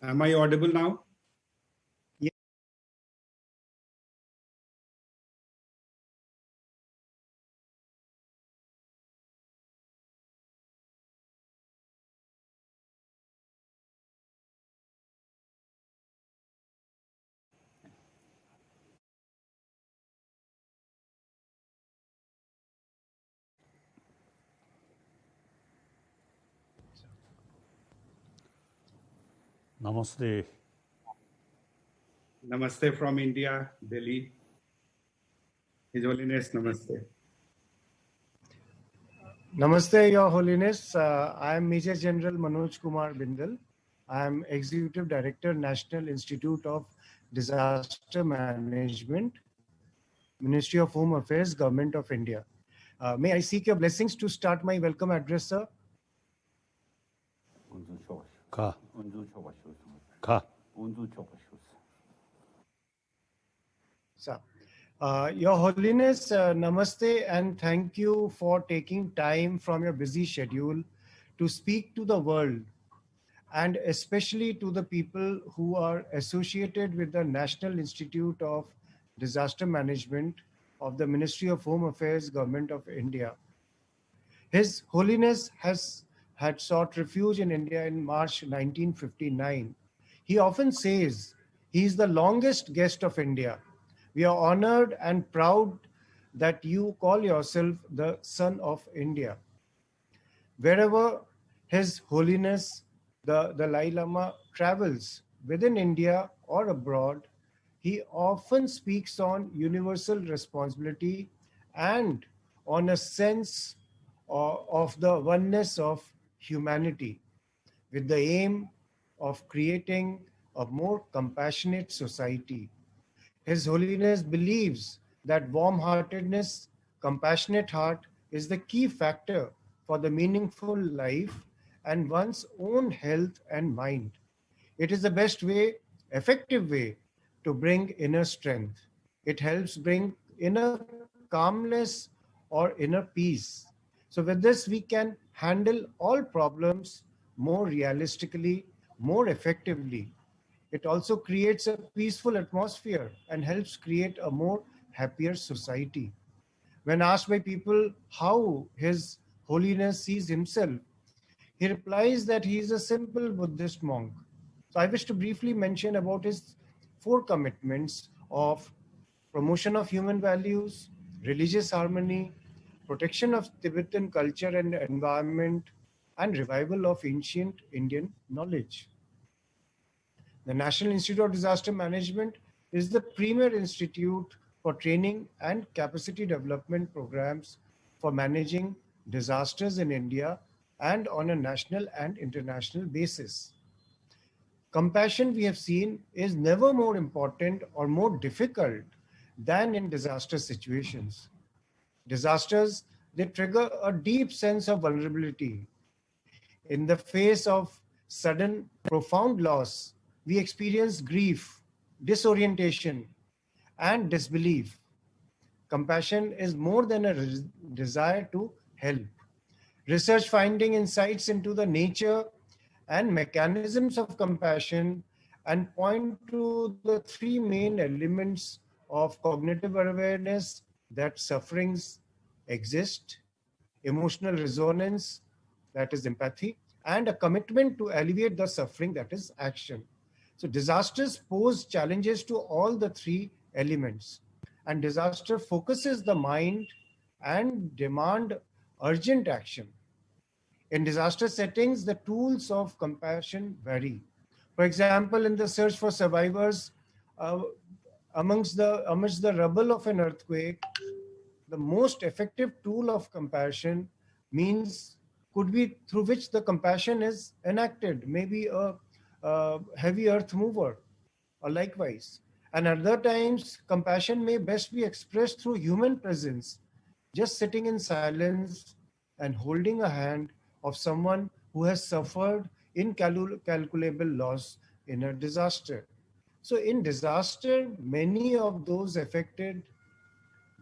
Am I audible now? Namaste. Namaste from India, Delhi. His Holiness, Namaste. Namaste, Your Holiness. I am Major General Manoj Kumar Bindal. I am Executive Director, National Institute of Disaster Management, Ministry of Home Affairs, Government of India. May I seek your blessings to start my welcome address, sir? Ka. Ka. Sir. Your Holiness, Namaste, and thank you for taking time from your busy schedule to speak to the world, and especially to the people who are associated with the National Institute of Disaster Management of the Ministry of Home Affairs, Government of India. His Holiness had sought refuge in India in March 1959. He often says he is the longest guest of India. We are honored and proud that you call yourself the son of India. Wherever His Holiness the Dalai Lama travels within India or abroad, he often speaks on universal responsibility and on a sense of the oneness of humanity, with the aim of creating a more compassionate society. His Holiness believes that warm-heartedness, compassionate heart is the key factor for the meaningful life and one's own health and mind. It is the best way, effective way to bring inner strength. It helps bring inner calmness or inner peace. So with this, we can handle all problems more realistically, more effectively. It also creates a peaceful atmosphere and helps create a more happier society. When asked by people how His Holiness sees himself, he replies that he is a simple Buddhist monk. So I wish to briefly mention about his four commitments of promotion of human values, religious harmony, protection of Tibetan culture and environment, and revival of ancient Indian knowledge. The National Institute of Disaster Management is the premier institute for training and capacity development programs for managing disasters in India and on a national and international basis. Compassion, we have seen, is never more important or more difficult than in disaster situations. Disasters, they trigger a deep sense of vulnerability. In the face of sudden, profound loss, we experience grief, disorientation, and disbelief. Compassion is more than a desire to help. Research finding insights into the nature and mechanisms of compassion and point to the three main elements of cognitive awareness that sufferings exist, emotional resonance, that is empathy, and a commitment to alleviate the suffering, that is action. So disasters pose challenges to all the three elements, and disaster focuses the mind and demand urgent action. In disaster settings, the tools of compassion vary. For example, in the search for survivors, uh, amidst the rubble of an earthquake, the most effective tool of compassion means could be through which the compassion is enacted, maybe a heavy earth mover or likewise. And other times, compassion may best be expressed through human presence, just sitting in silence and holding a hand of someone who has suffered incalculable loss in a disaster. So in disaster, many of those affected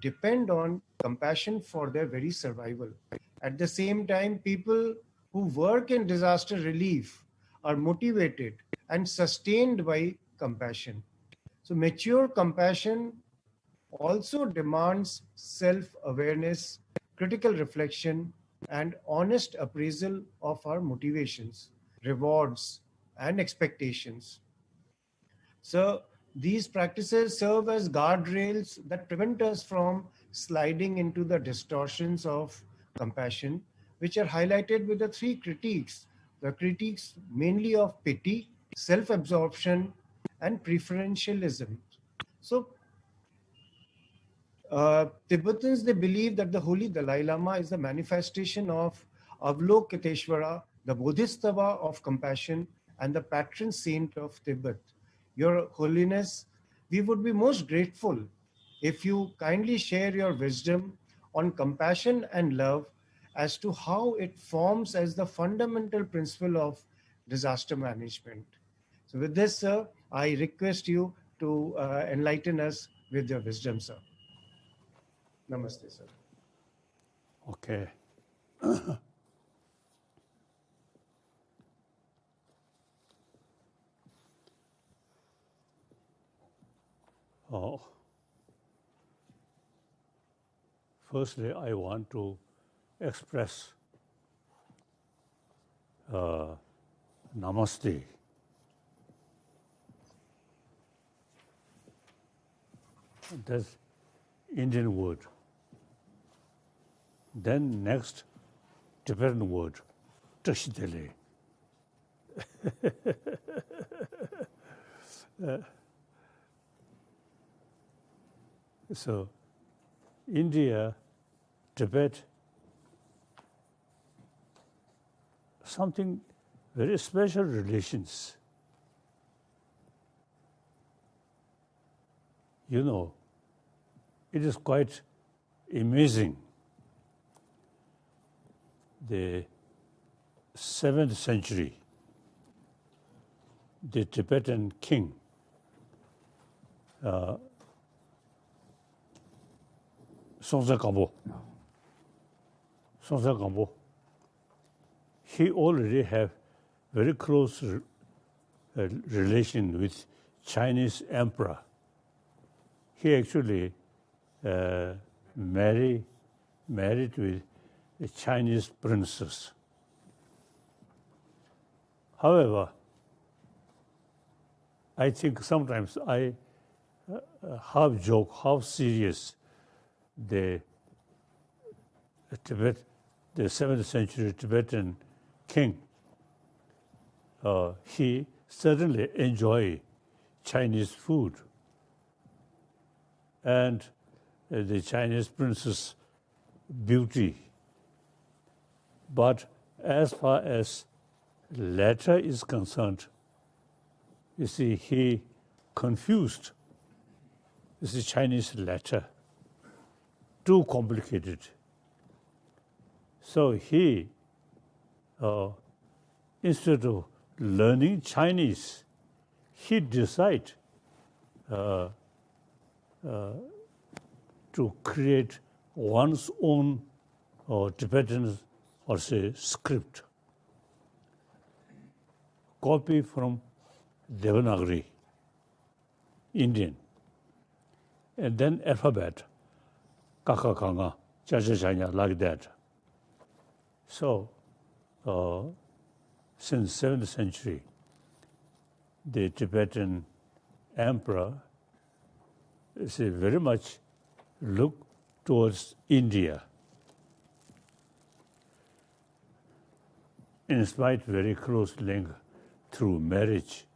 depend on compassion for their very survival. At the same time, people who work in disaster relief are motivated and sustained by compassion. So mature compassion also demands self-awareness, critical reflection, and honest appraisal of our motivations, rewards, and expectations. So these practices serve as guardrails that prevent us from sliding into the distortions of compassion, which are highlighted with the three critiques. The critiques mainly of pity, self-absorption, and preferentialism. So Tibetans, they believe that the Holy Dalai Lama is the manifestation of Avalokiteshvara, the Bodhisattva of compassion, and the patron saint of Tibet. Your Holiness, we would be most grateful if you kindly share your wisdom on compassion and love as to how it forms as the fundamental principle of disaster management. So with this, sir, I request you to enlighten us with your wisdom, sir. Namaste, sir. Okay. Oh. Firstly, I want to express namaste. That's Indian word. Then next, Tibetan word, Tashdele. So, India, Tibet, something very special relations. You know, it is quite amazing. The 7th century, the Tibetan king, Songtse Gampo, he already have very close relation with Chinese emperor. He actually married with a Chinese princess. However, I think sometimes I half joke, half serious. The 7th century Tibetan king, he certainly enjoy Chinese food, and the Chinese princess beauty. But as far as letter is concerned, you see, he confused. This is Chinese letter, too complicated. So he, instead of learning Chinese, he decided to create one's own Tibetan, or say, script, copy from Devanagari, Indian, and then alphabet, Kakakanga, Chachachanya, like that. So, since 7th century, the Tibetan emperor very much look towards India, in spite very close link through marriage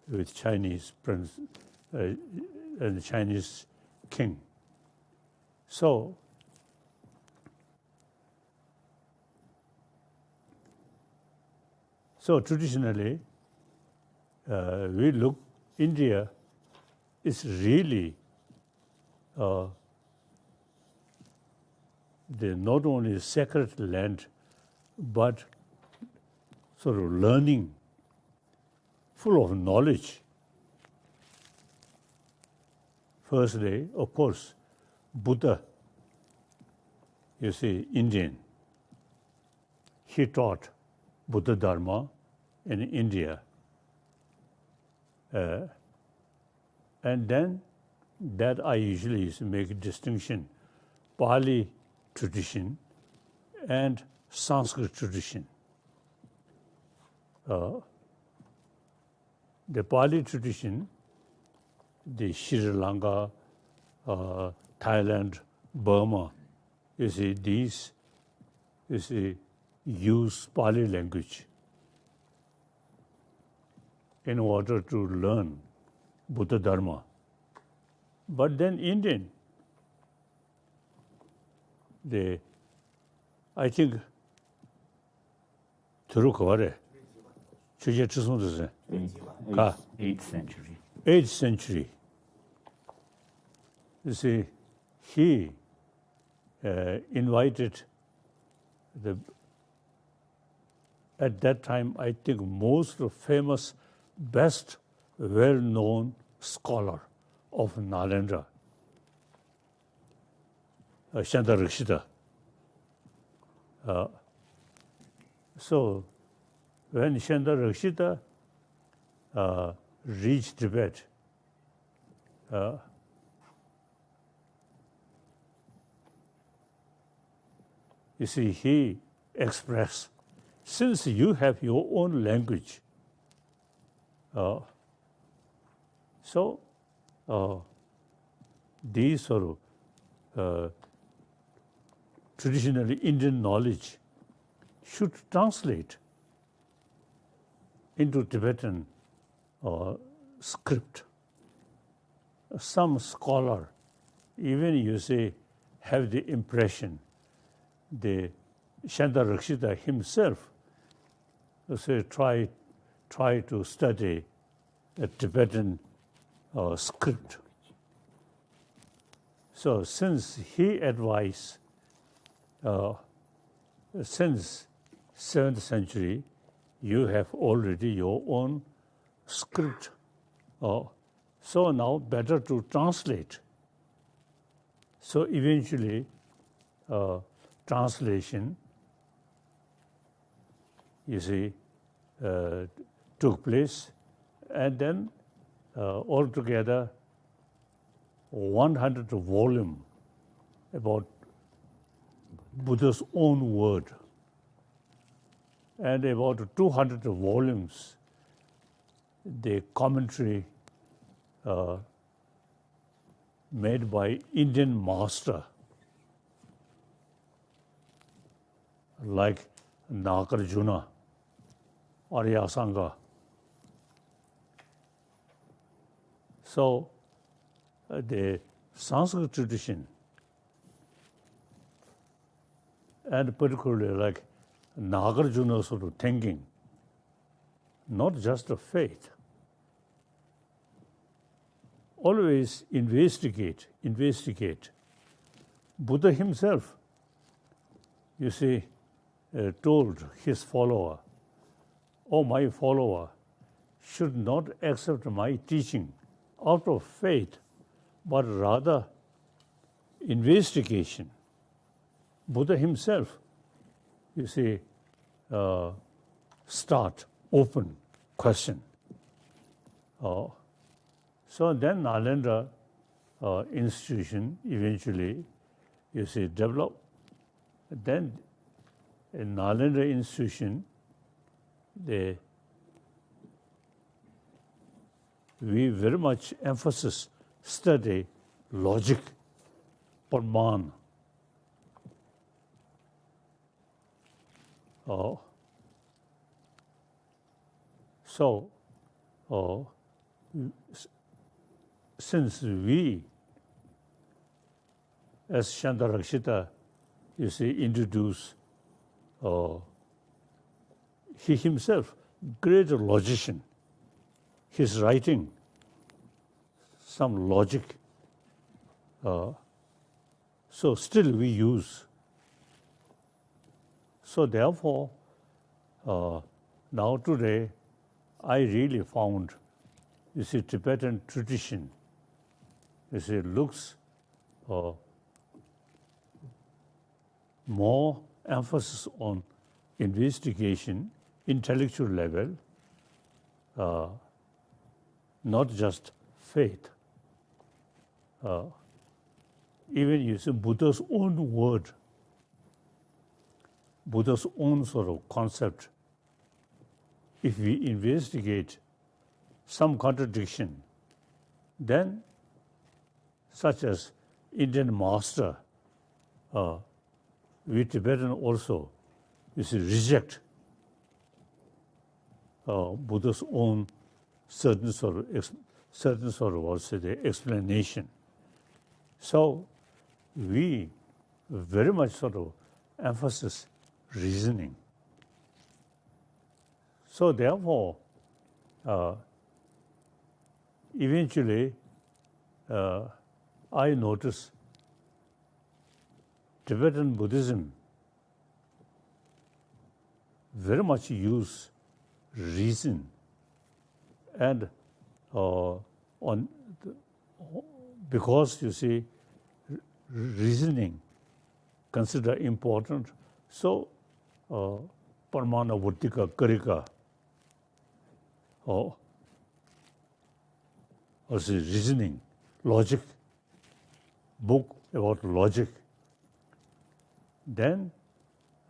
with Chinese prince and Chinese king. So traditionally, we look, India is really the not only sacred land, but sort of learning, full of knowledge. Firstly, of course, Buddha, you see, Indian. He taught Buddha Dharma in India. And then that I usually make a distinction, Pali tradition and Sanskrit tradition. The Pali tradition, the Sri Lanka, Thailand, Burma, these, use Pali language in order to learn Buddha Dharma. But then Indian, I think, through Kaware, 8th century. 8th century. He invited at that time, I think, most famous, best, well-known scholar of Nalanda, Shanta Rakshita. So when Shanta Rakshita reached Tibet, he expressed, since you have your own language, these sort of traditionally Indian knowledge should translate into Tibetan script. Some scholar, even have the impression the Shanta Rakshita himself try to study a Tibetan script. So since he advised, since 7th century, you have already your own script. So now better to translate. So eventually, translation, took place, and then altogether 100 volume about Buddha's own word, and about 200 volumes, the commentary made by Indian master like Nagarjuna or Yasanga. So the Sanskrit tradition, and particularly like Nagarjuna sort of thinking, not just a faith, always investigate. Buddha himself, told his follower, "Oh, my follower should not accept my teaching out of faith, but rather investigation." Buddha himself, start, open, question. So then Nalanda institution eventually, developed. Then in Nalanda institution, we very much study logic, Parman. Since we, as Shanta Rakshita, introduce he himself, great logician, his writing, some logic. So still we use. So therefore, now today, I really found, Tibetan tradition, looks more emphasis on investigation, intellectual level, not just faith. Even you see Buddha's own word, Buddha's own sort of concept. If we investigate some contradiction, then such as Indian master, we Tibetan also, you see, reject Buddha's own certain sort of also the explanation. So we very much sort of emphasize reasoning. So therefore, eventually, I notice Tibetan Buddhism very much use reason, and because you see reasoning considered important, so Parmana Vuttika Karika, or say reasoning, logic, book about logic. Then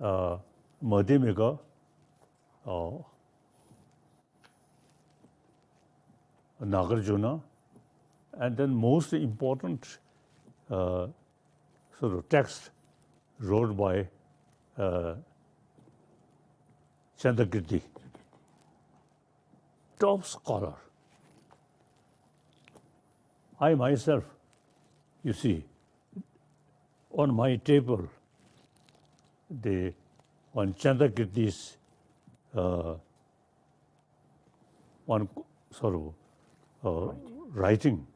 Madhyamika, Nagarjuna, and then most important sort of text wrote by Chandrakirti, top scholar. I myself, you see, on my table, on Chandrakirti's one sort of writing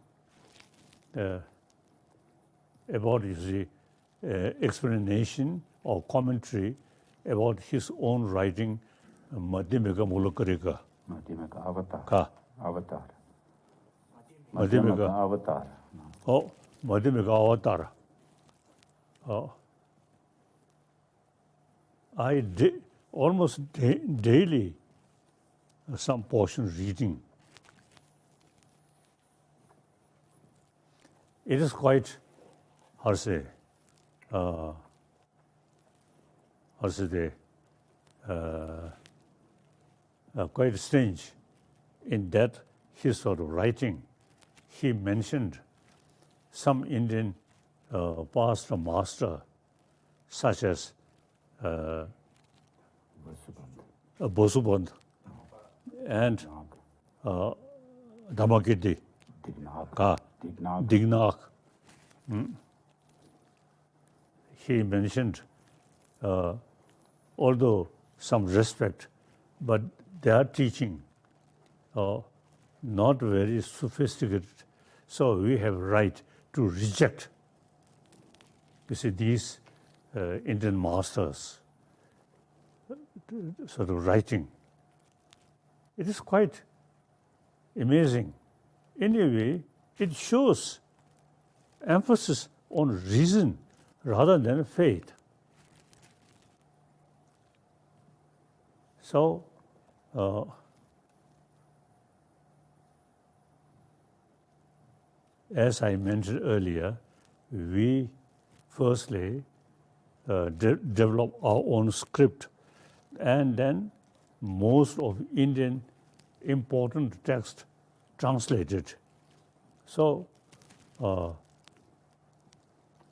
about, you see, explanation or commentary about his own writing, Madhyamika Mulakarika. Madhyamika Avatar. Ka. Avatar. Madhyamika Avatar. Oh, Madhyamika Avatar. I almost daily some portion reading. It is quite, how to say, quite strange in that his sort of writing. He mentioned some Indian past master, such as Bosubandh and Dhammakirti, Dignac. He mentioned, although some respect, but their teaching not very sophisticated. So we have right to reject, you see, these Indian masters sort of writing. It is quite amazing. Anyway, it shows emphasis on reason rather than faith. So, as I mentioned earlier, we firstly develop our own script, and then most of Indian important text translated. So,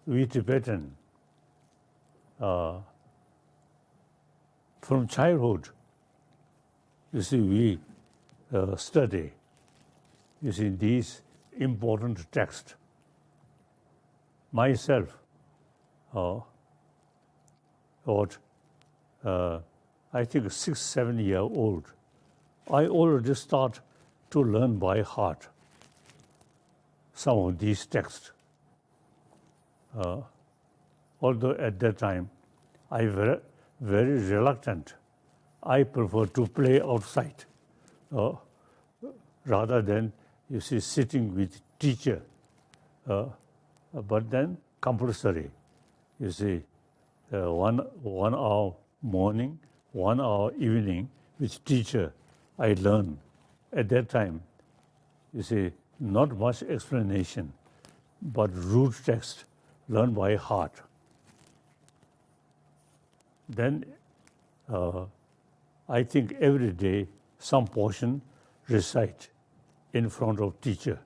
we Tibetan, from childhood, you see, we study, you see, these important texts. Myself, I think 6-7 years old, I already start to learn by heart some of these texts. Although at that time I was very reluctant. I prefer to play outside rather than, you see, sitting with teacher. But then compulsory, you see, 1 hour morning, 1 hour evening with teacher, I learn at that time, you see, not much explanation, but root text learned by heart. Then I think every day some portion recite in front of teacher.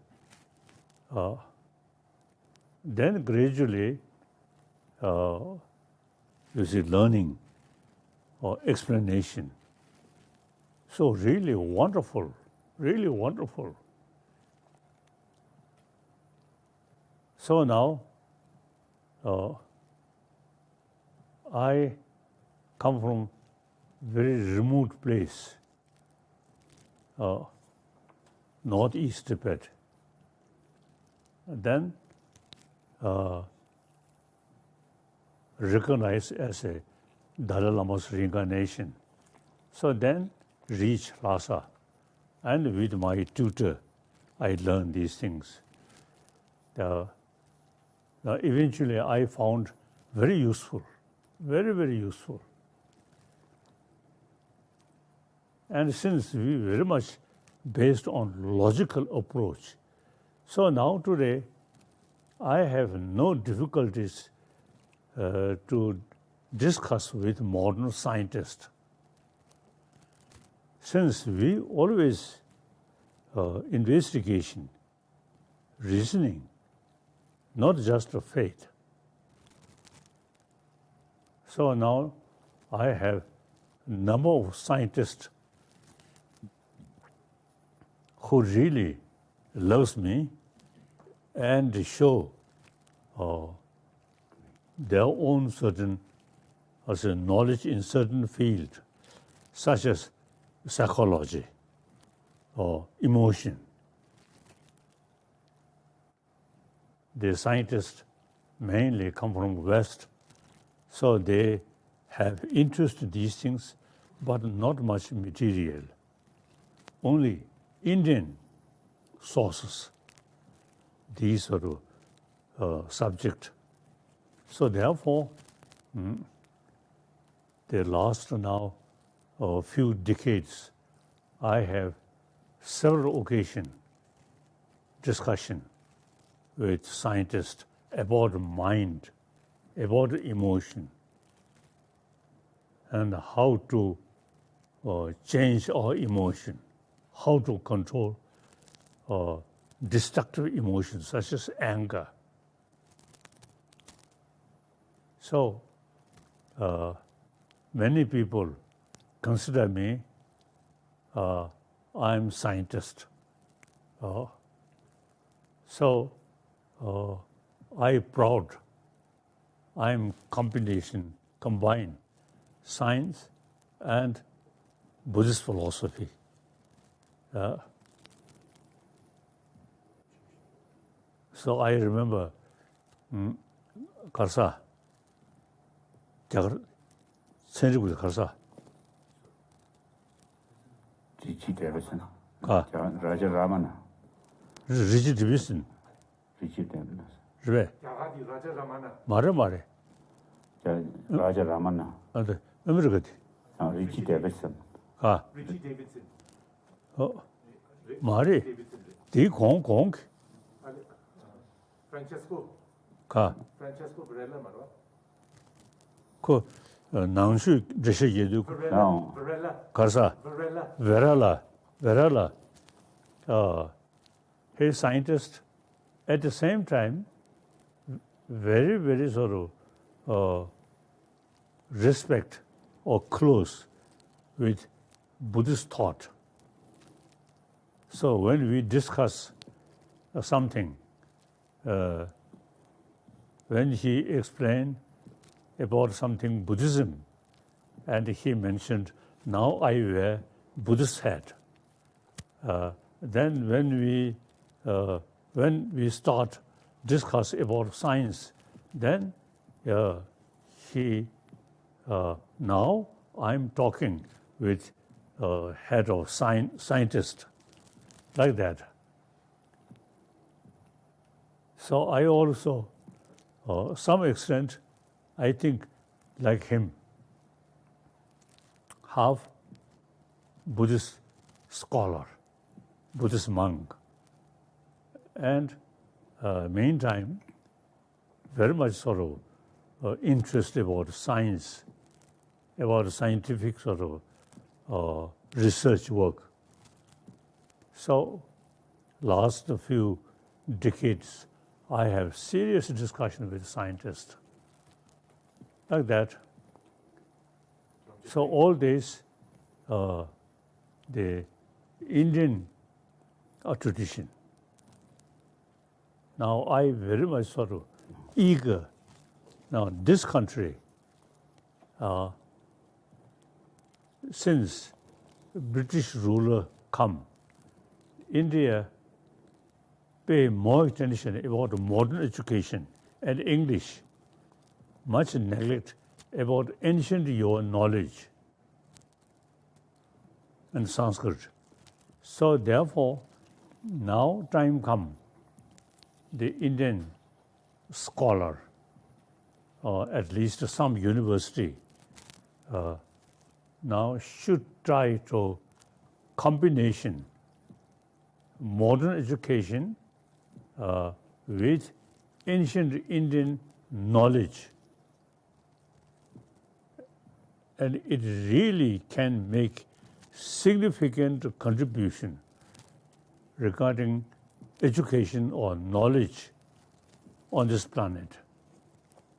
Then gradually, you see, learning or explanation. So really wonderful, really wonderful. So now, I come from very remote place, northeast Tibet. Then recognized as a Dalai Lama's reincarnation. So then reach Lhasa, and with my tutor, I learned these things. Now eventually I found very useful, very, very useful. And since we very much based on logical approach, so now today I have no difficulties to discuss with modern scientists. Since we always investigation, reasoning, not just a faith. So now I have a number of scientists who really loves me and show their own certain knowledge in certain field, such as psychology or emotion. The scientists mainly come from West, so they have interest in these things, but not much material. Only Indian sources, these sort of subject. So therefore, the last now a few decades, I have several occasions discussion with scientists about mind, about emotion, and how to change our emotion, how to control destructive emotions such as anger. So many people consider me I'm scientist. So I proud I'm combine science and Buddhist philosophy. So I remember Karsa, Senriku Karsa. Richie Davidson. Ah. Raja Ramana. Richie Davidson. Richie Davidson. Right. Raja Ramana. Mare. Raja Ramana. And America. Richie Davidson. Ah. Richie Davidson. Oh. Mare. Di Kong. Francesco. Ka. Francesco Varela Marwa. Ko Nangshu Dresha Yedu. No. Varela. Karsa. Varela. He's a scientist. At the same time, very, very sort of respect or close with Buddhist thought. So when we discuss something, when he explained about something Buddhism, and he mentioned, now I wear Buddhist hat. Then when we start discuss about science, then he now I'm talking with head of scientist, like that. So I also, some extent, I think, like him, half Buddhist scholar, Buddhist monk. And meantime, very much sort of interested about science, about scientific sort of research work. So last few decades, I have serious discussion with scientists like that. So all this, the Indian tradition. Now I very much sort of eager. Now this country, since British ruler come, India pay more attention about modern education and English, much neglect about ancient knowledge and Sanskrit. So therefore, now time come, the Indian scholar, or at least some university, now should try to combination modern education with ancient Indian knowledge. And it really can make significant contribution regarding education or knowledge on this planet.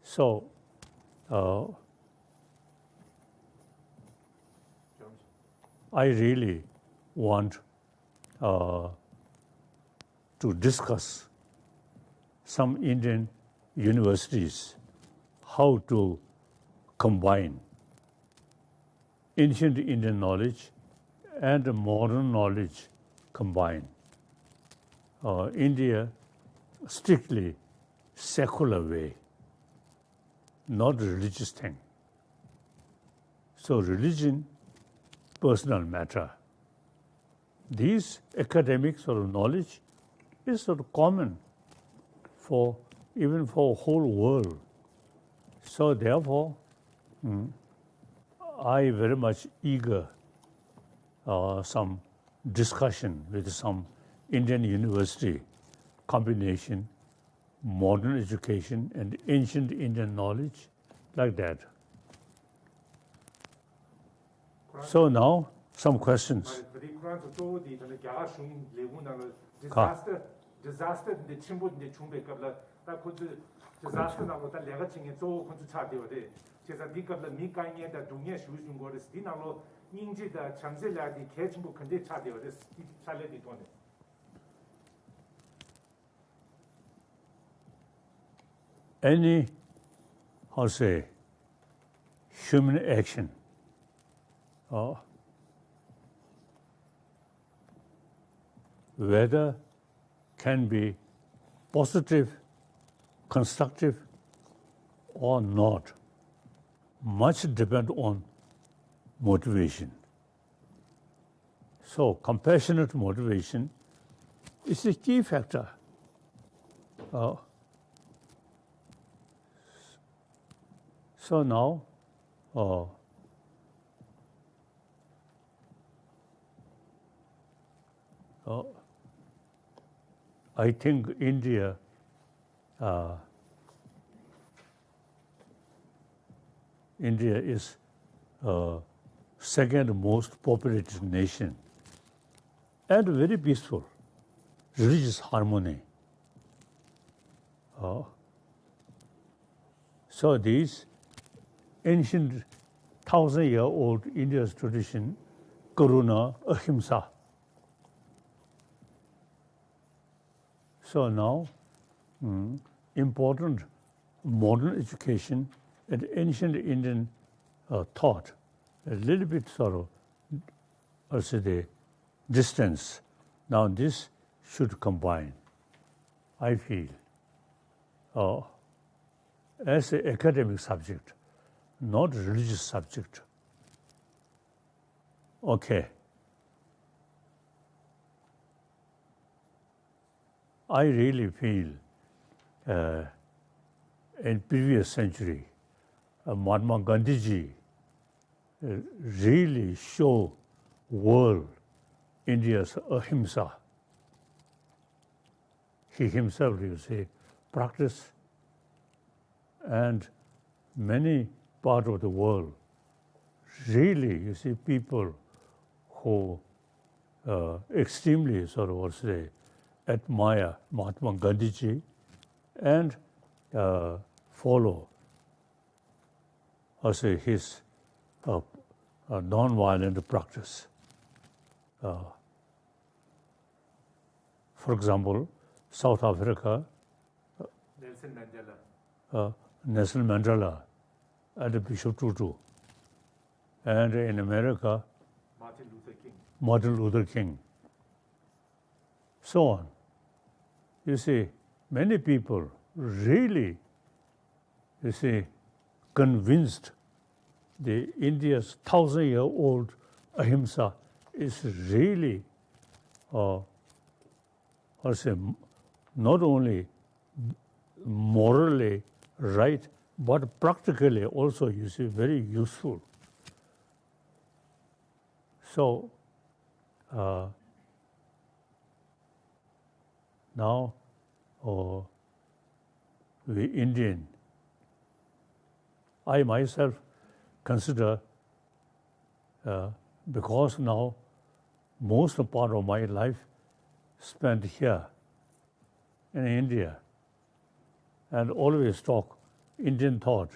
So, I really want to discuss some Indian universities how to combine ancient Indian knowledge and modern knowledge combined. India, strictly secular way, not religious thing. So religion, personal matter. These academic sort of knowledge is sort of common for even for whole world. So therefore, I very much eager some discussion with some Indian university combination, modern education and ancient Indian knowledge, like that. So now some questions. Disaster in the chimbo in the chumbe kabla that could disaster now that legating it all to chat the day. Just a dick of the Mikanya that Dunia shoes in what is Dinalo, Ninja, the Chanzilla, the Ketchbook, and the chat the other salad on it. Any, how say, human action, whether can be positive, constructive, or not, much depend on motivation. So compassionate motivation is a key factor. So now, I think India is second most populated nation and very peaceful, religious harmony. So these ancient 1,000-year-old India's tradition, Karuna, Ahimsa. So now, important modern education and ancient Indian thought, a little bit sort of, also the distance. Now this should combine, I feel, as an academic subject, not religious subject. Okay. I really feel in previous century, Mahatma Gandhiji really show world India's ahimsa he himself, you see, practiced, and many parts of the world, really, you see, people who extremely sort of, what say, admire Mahatma Gandhiji and follow, I say, his non-violent practice. For example, South Africa, Nelson Mandela and Bishop Tutu, and in America, Martin Luther King, so on. You see, many people really, you see, convinced the India's 1,000-year-old ahimsa is really, I say, not only morally right, but practically also, you see, very useful. So now we Indian, I myself consider, because now most part of my life spent here in India and always talk Indian thought,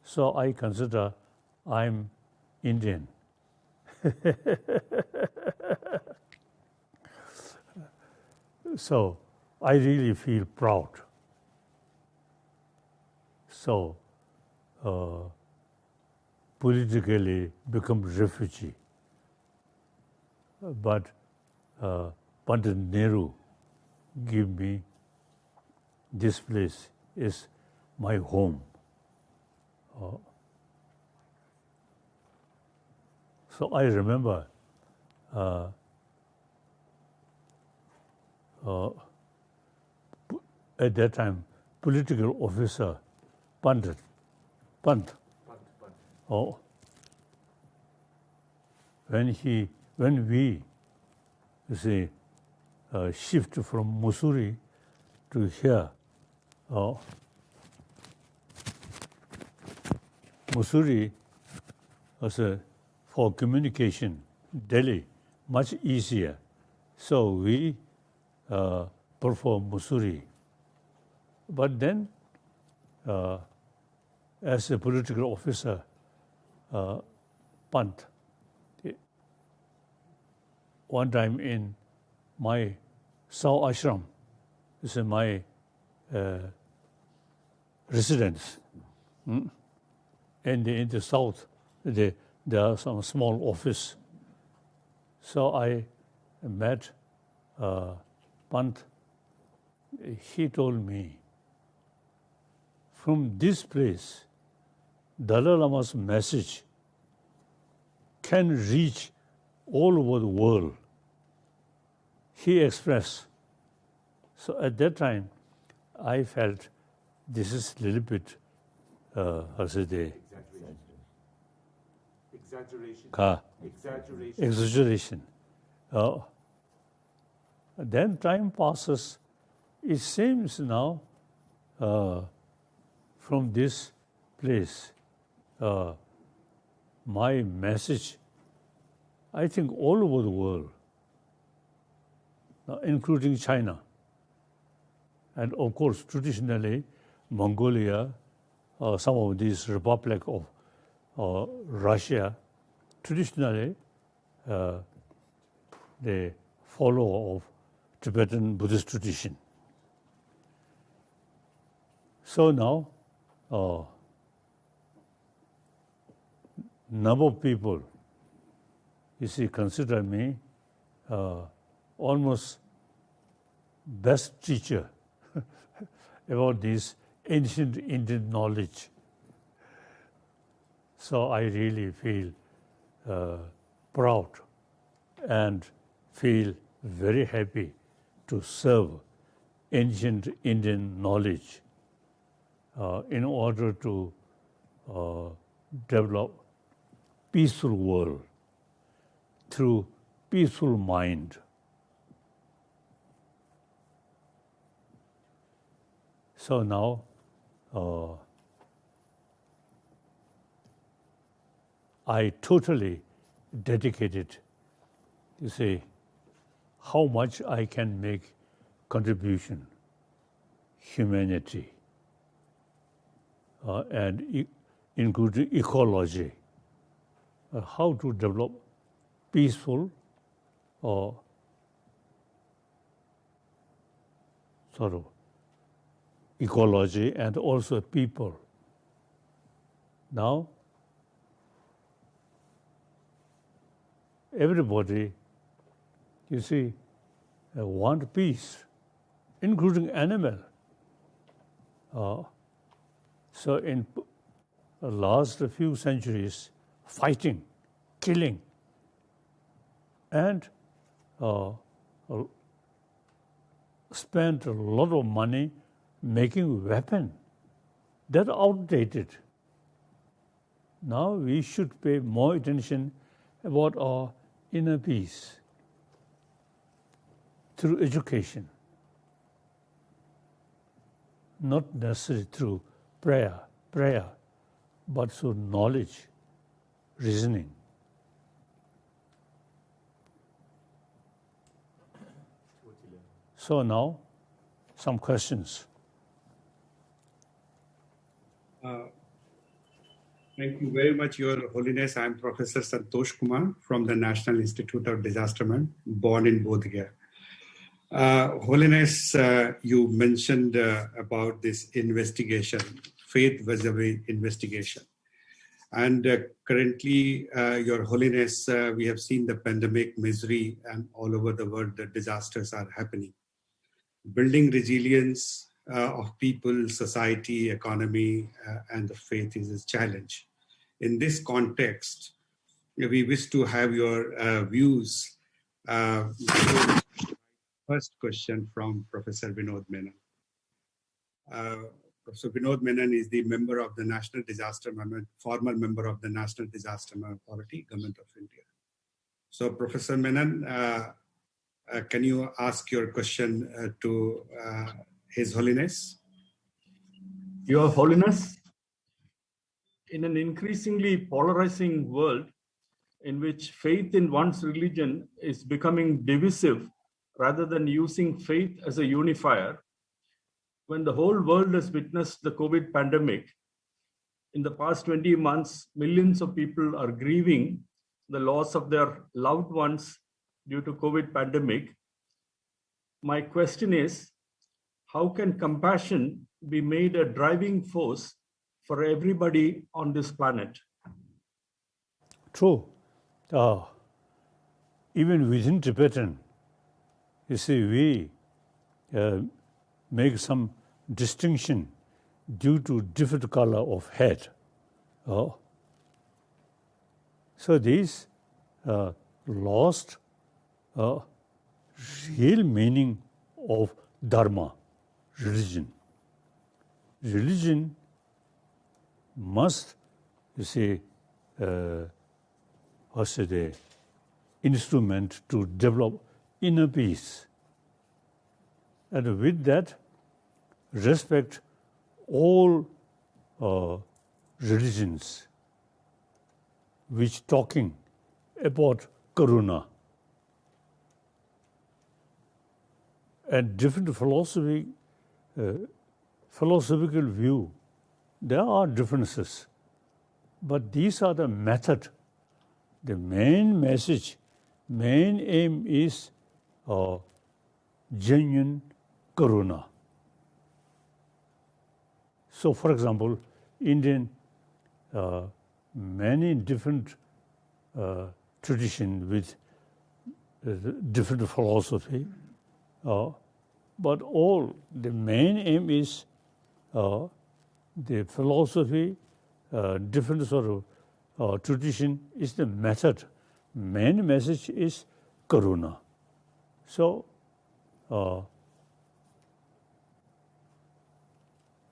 so I consider I'm Indian. So I really feel proud. So politically become refugee. But Pandit Nehru give me this place is my home. So I remember at that time, political officer, Pant, when we, you see, shift from Mussoorie to here, Mussoorie was for communication, Delhi, much easier. So we perform Mussoorie. But then, as a political officer, Pant, one time in my Sao Ashram, this is my residence. And in the south, there are some small office. So I met Pant. He told me, from this place, Dalai Lama's message can reach all over the world. He expressed. So at that time, I felt this is a little bit, how should I say, exaggeration. Then time passes. It seems now, from this place, my message, I think all over the world, including China, and of course, traditionally, Mongolia, some of these republic of Russia, traditionally, they follow of Tibetan Buddhist tradition. So now, number of people, you see, consider me almost best teacher about this ancient Indian knowledge. So I really feel proud and feel very happy to serve ancient Indian knowledge in order to develop peaceful world through peaceful mind. So now I totally dedicated to say how much I can make contribution, humanity, and including ecology, how to develop peaceful sort of ecology and also people. Now, everybody, you see, want peace, including animal. So in the last few centuries, fighting, killing, and spent a lot of money making weapons. They're outdated. Now we should pay more attention about our inner peace through education, not necessarily through prayer, but through knowledge, reasoning. So now, some questions. Thank you very much, Your Holiness. I am Professor Santosh Kumar from the National Institute of Disaster Management, born in Bodh Gaya. Holiness, you mentioned about this investigation, faith vis-a-vis investigation. And currently, Your Holiness, we have seen the pandemic, misery, and all over the world, the disasters are happening. Building resilience of people, society, economy, and the faith is a challenge. In this context, we wish to have your views. First question from Professor Vinod Menon. Professor Vinod Menon is the member of the National Disaster Management, former member of the National Disaster Management Authority, Government of India. So Professor Menon, can you ask your question to His Holiness? Your Holiness, in an increasingly polarizing world in which faith in one's religion is becoming divisive rather than using faith as a unifier, when the whole world has witnessed the COVID pandemic, in the past 20 months, millions of people are grieving the loss of their loved ones due to COVID pandemic. My question is, how can compassion be made a driving force for everybody on this planet? True. Even within Tibetan, you see, we make some distinction due to different color of head. So these lost real meaning of Dharma, religion. Religion must, you see, what's the instrument to develop inner peace. And with that, respect all religions which talking about Karuna. And different philosophical view, there are differences, but these are the method. The main message, main aim is genuine Karuna. So, for example, Indian, many different traditions with different philosophy, but all the main aim is the philosophy, different sort of tradition is the method. Main message is Karuna. So,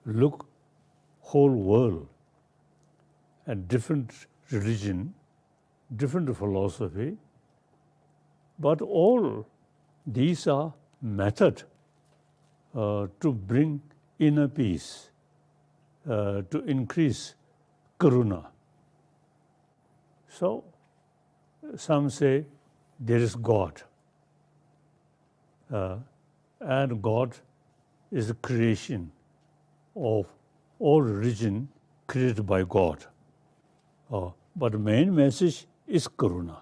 look whole world and different religion, different philosophy, but all these are method to bring inner peace, to increase karuna. So some say there is God, and God is the creation of all religion created by God. But the main message is karuna.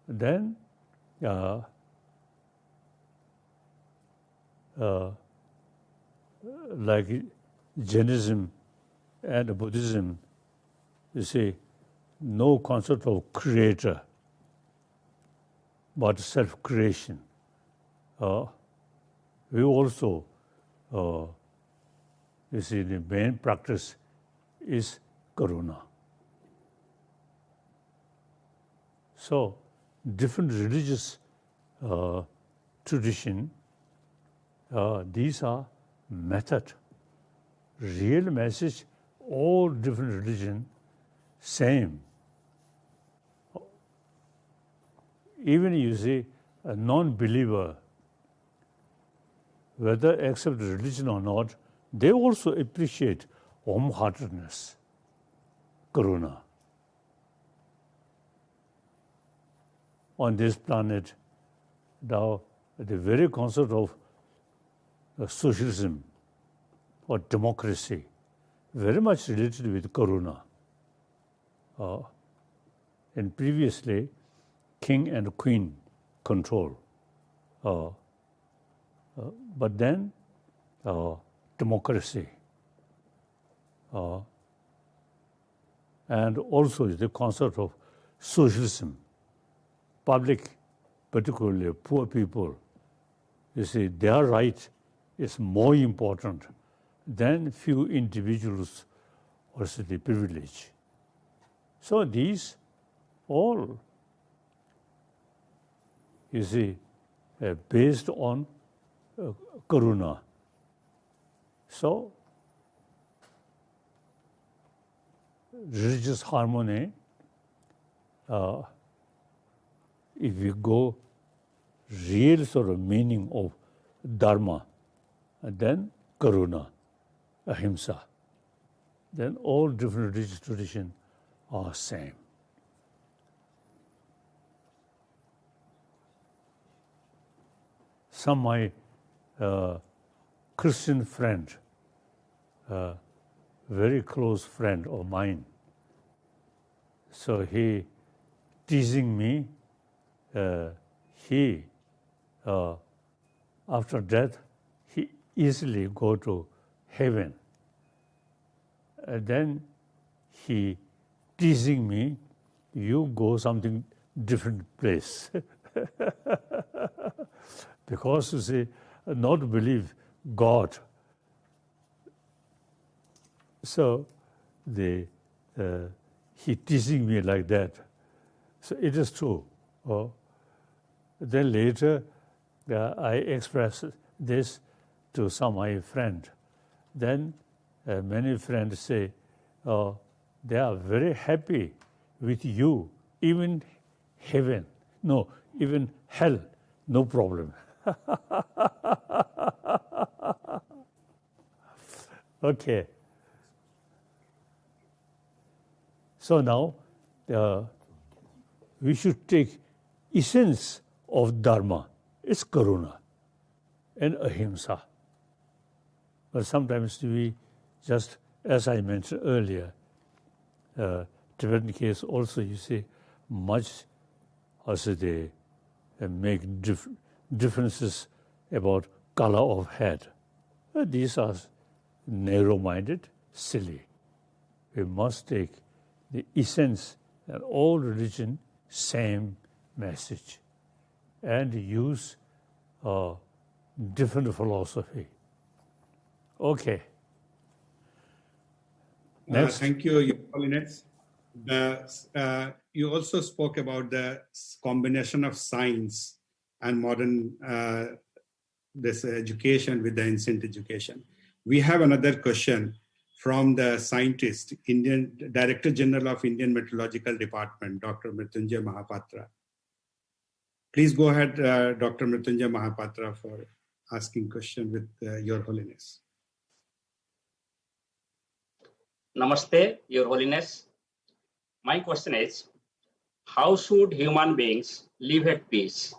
Then like Jainism and Buddhism, you see, no concept of creator, but self-creation. We also, you see, the main practice is karuna. So, different religious tradition, these are method. Real message, all different religion, same. Even you see a non-believer, whether accept religion or not, they also appreciate warm-heartedness, karuna. On this planet, now the very concept of socialism or democracy, very much related with karuna. And previously, king and queen control. But then, democracy. And also the concept of socialism. Public, particularly poor people, you see, their right is more important than few individuals or the privilege. So these all, you see, based on karuna. So religious harmony, if we go real sort of meaning of Dharma, then karuna, ahimsa, then all different religious traditions are same. Some my Christian friend, very close friend of mine, so he teasing me, he after death he easily go to heaven. And then he teasing me, you go something different place. Because you see, not believe God. So he teasing me like that. So it is true. Then later, I express this to some my friend. Then many friends say, they are very happy with you, even heaven, no, even hell, no problem. Okay. So now we should take essence of Dharma. It's karuna and ahimsa. But sometimes we just, as I mentioned earlier, Tibetan case also you see much also they make differences about color of head. These are narrow-minded, silly. We must take the essence and all religion, same message, and use different philosophy. Okay. Next. Thank you, Your Holiness. You also spoke about the combination of science and modern this education with the ancient education. We have another question from the scientist, Indian Director General of Indian Meteorological Department, Dr. Mrityunjay Mahapatra. Please go ahead, Dr. Mrityunjay Mahapatra, for asking question with Your Holiness. Namaste, Your Holiness. My question is, how should human beings live at peace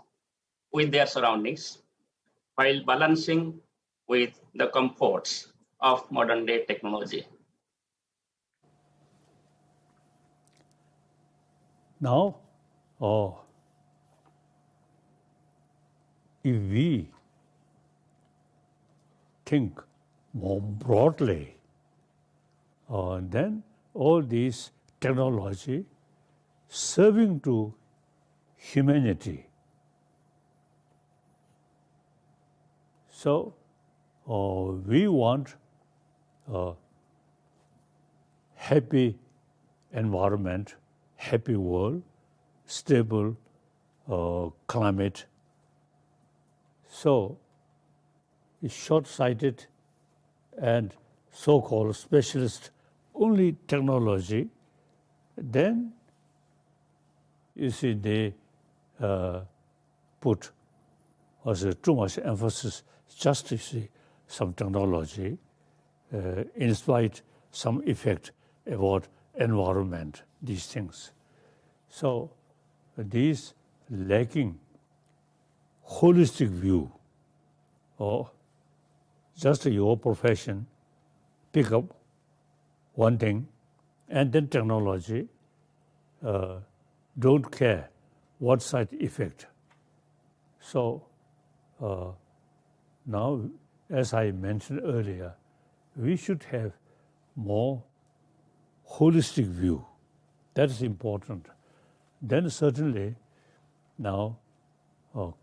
with their surroundings while balancing with the comforts of modern day technology? Now, if we think more broadly, then all these technology serving to humanity. So we want a happy environment, happy world, stable climate. So short-sighted and so-called specialist only technology, then you see they put also too much emphasis just to see some technology, in spite some effect about environment, these things. So these lacking holistic view, or just your profession, pick up one thing, and then technology, don't care what side effect. So now, as I mentioned earlier, we should have more holistic view. That is important. Then certainly now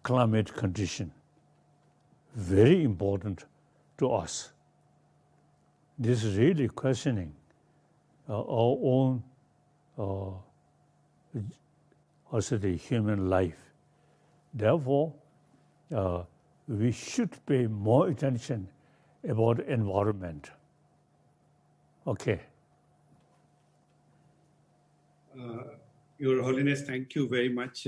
climate condition, very important to us. This is really questioning our own also the human life. Therefore, we should pay more attention about environment. Okay. Your Holiness, thank you very much.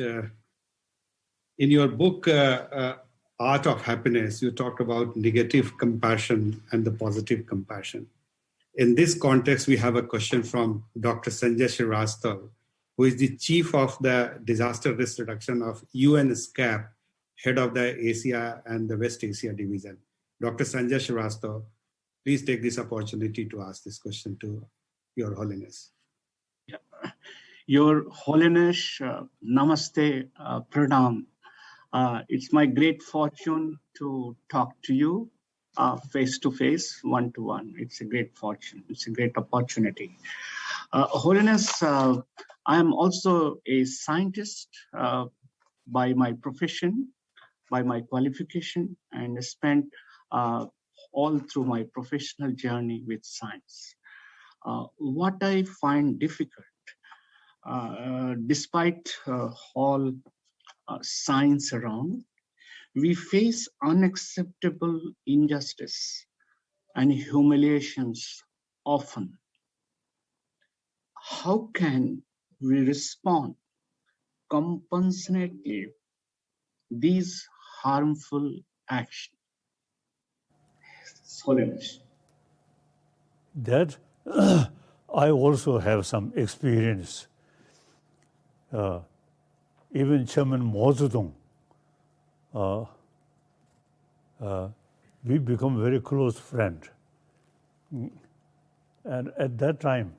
In your book, Art of Happiness, you talk about negative compassion and the positive compassion. In this context, we have a question from Dr. Sanjay Srivastava, who is the chief of the disaster risk reduction of UN SCAP, head of the Asia and the West Asia division. Dr. Sanjay Srivastava, please take this opportunity to ask this question to Your Holiness. Yeah. Your Holiness, Namaste, Pranam. It's my great fortune to talk to you face to face, one to one. It's a great fortune. It's a great opportunity. Holiness, I am also a scientist by my profession, by my qualification, and spent all through my professional journey with science. What I find difficult, despite all science around, we face unacceptable injustice and humiliations often. How can we respond compassionately these harmful actions? Holiness. That I also have some experience. Even Chairman Mao Zedong, we become very close friend. And at that time,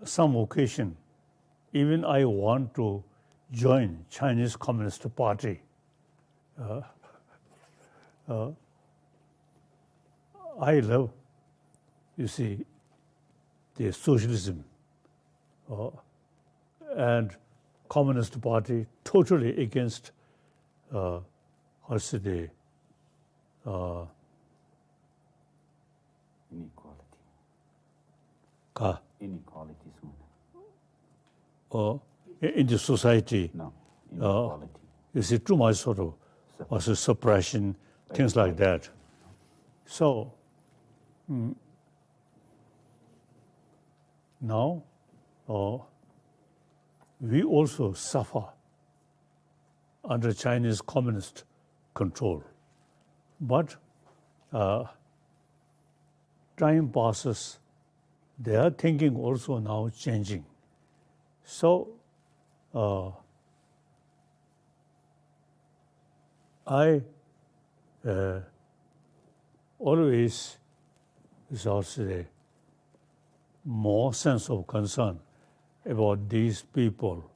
some occasion, even I want to join Chinese Communist Party. I love, you see, the socialism and Communist Party totally against also the Inequalities. In the society. No, inequality. You see, too much sort of also suppression, things like that. So now we also suffer under Chinese communist control. But time passes, their thinking also now changing. So I always shall say more sense of concern about these people,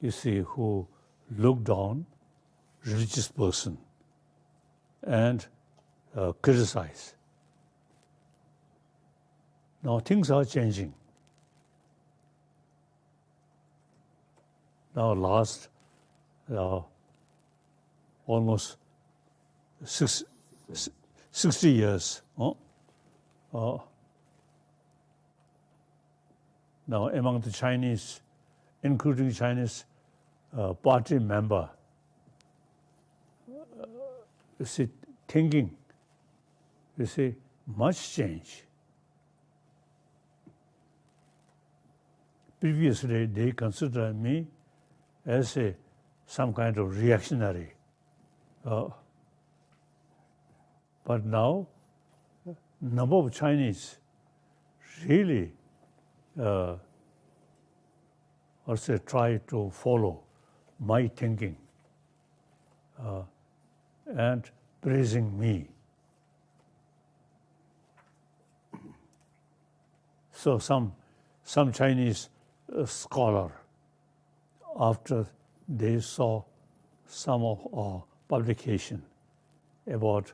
you see, who look down religious person and criticize. Now things are changing. Now last almost 60 years. Now among the Chinese, including Chinese party member, you see, thinking, you see, much change. Previously, they considered me as some kind of reactionary. But now, number of Chinese really also try to follow my thinking and praising me. So some Chinese scholar, after they saw some of our publication about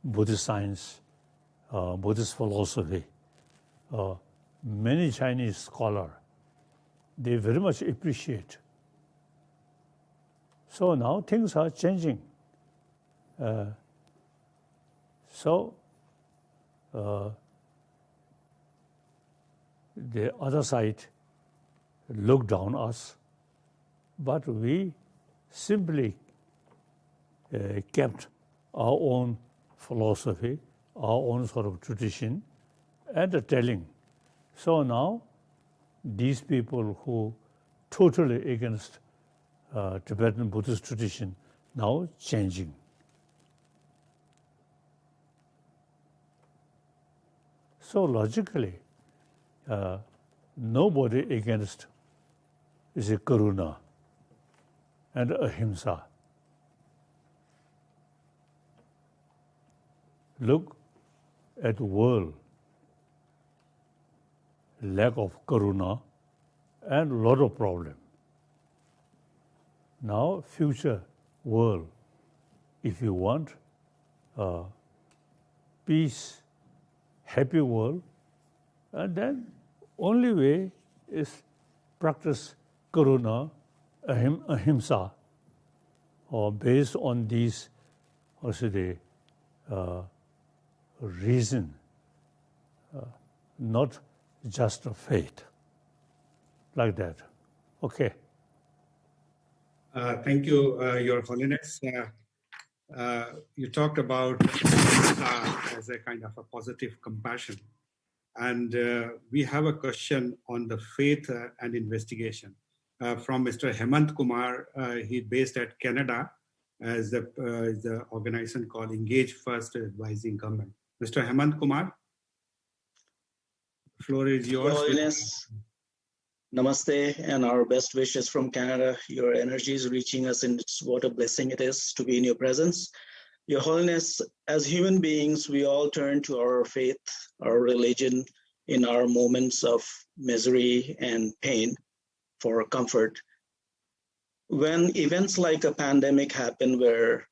Buddhist science, Buddhist philosophy, many Chinese scholars, they very much appreciate. So now things are changing. The other side look down us, but we simply kept our own philosophy, our own sort of tradition, and telling. So now, these people who totally against Tibetan Buddhist tradition now changing. So logically, nobody against is a karuna and ahimsa. Look at the world, lack of karuna and a lot of problem. Now, future world, if you want peace, happy world, and then only way is practice karuna, ahimsa, or based on these, also the reason, not just a faith, like that. Okay. Thank you, Your Holiness. You talked about as a kind of a positive compassion. And we have a question on the faith and investigation from Mr. Hemant Kumar. He's based at Canada as the organization called Engage First Advising Government. Mr. Hemant Kumar, the floor is yours. Your Holiness, namaste, and our best wishes from Canada. Your energy is reaching us, and what a blessing it is to be in your presence. Your Holiness, as human beings, we all turn to our faith, our religion, in our moments of misery and pain for comfort. When events like a pandemic happen where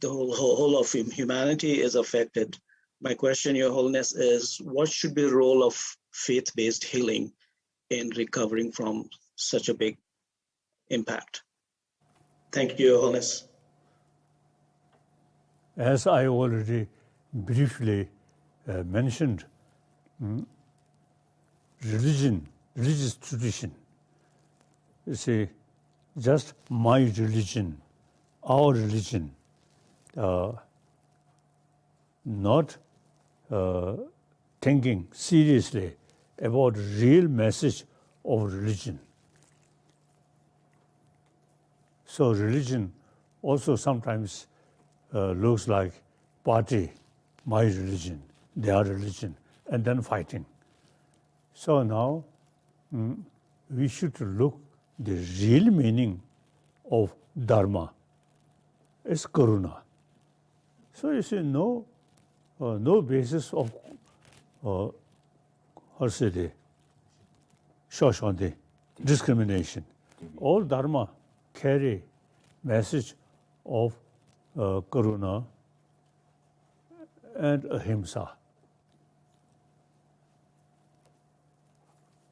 the whole of humanity is affected, my question, Your Holiness, is what should be the role of faith-based healing in recovering from such a big impact? Thank you, Your Holiness. As I already briefly mentioned, religious tradition, you see, just my religion, our religion, not thinking seriously about real message of religion. So religion also sometimes looks like party, my religion, their religion, and then fighting. So now we should look the real meaning of Dharma is Karuna. So you see, no basis of Shoshante, discrimination. All Dharma carry message of Karuna and Ahimsa.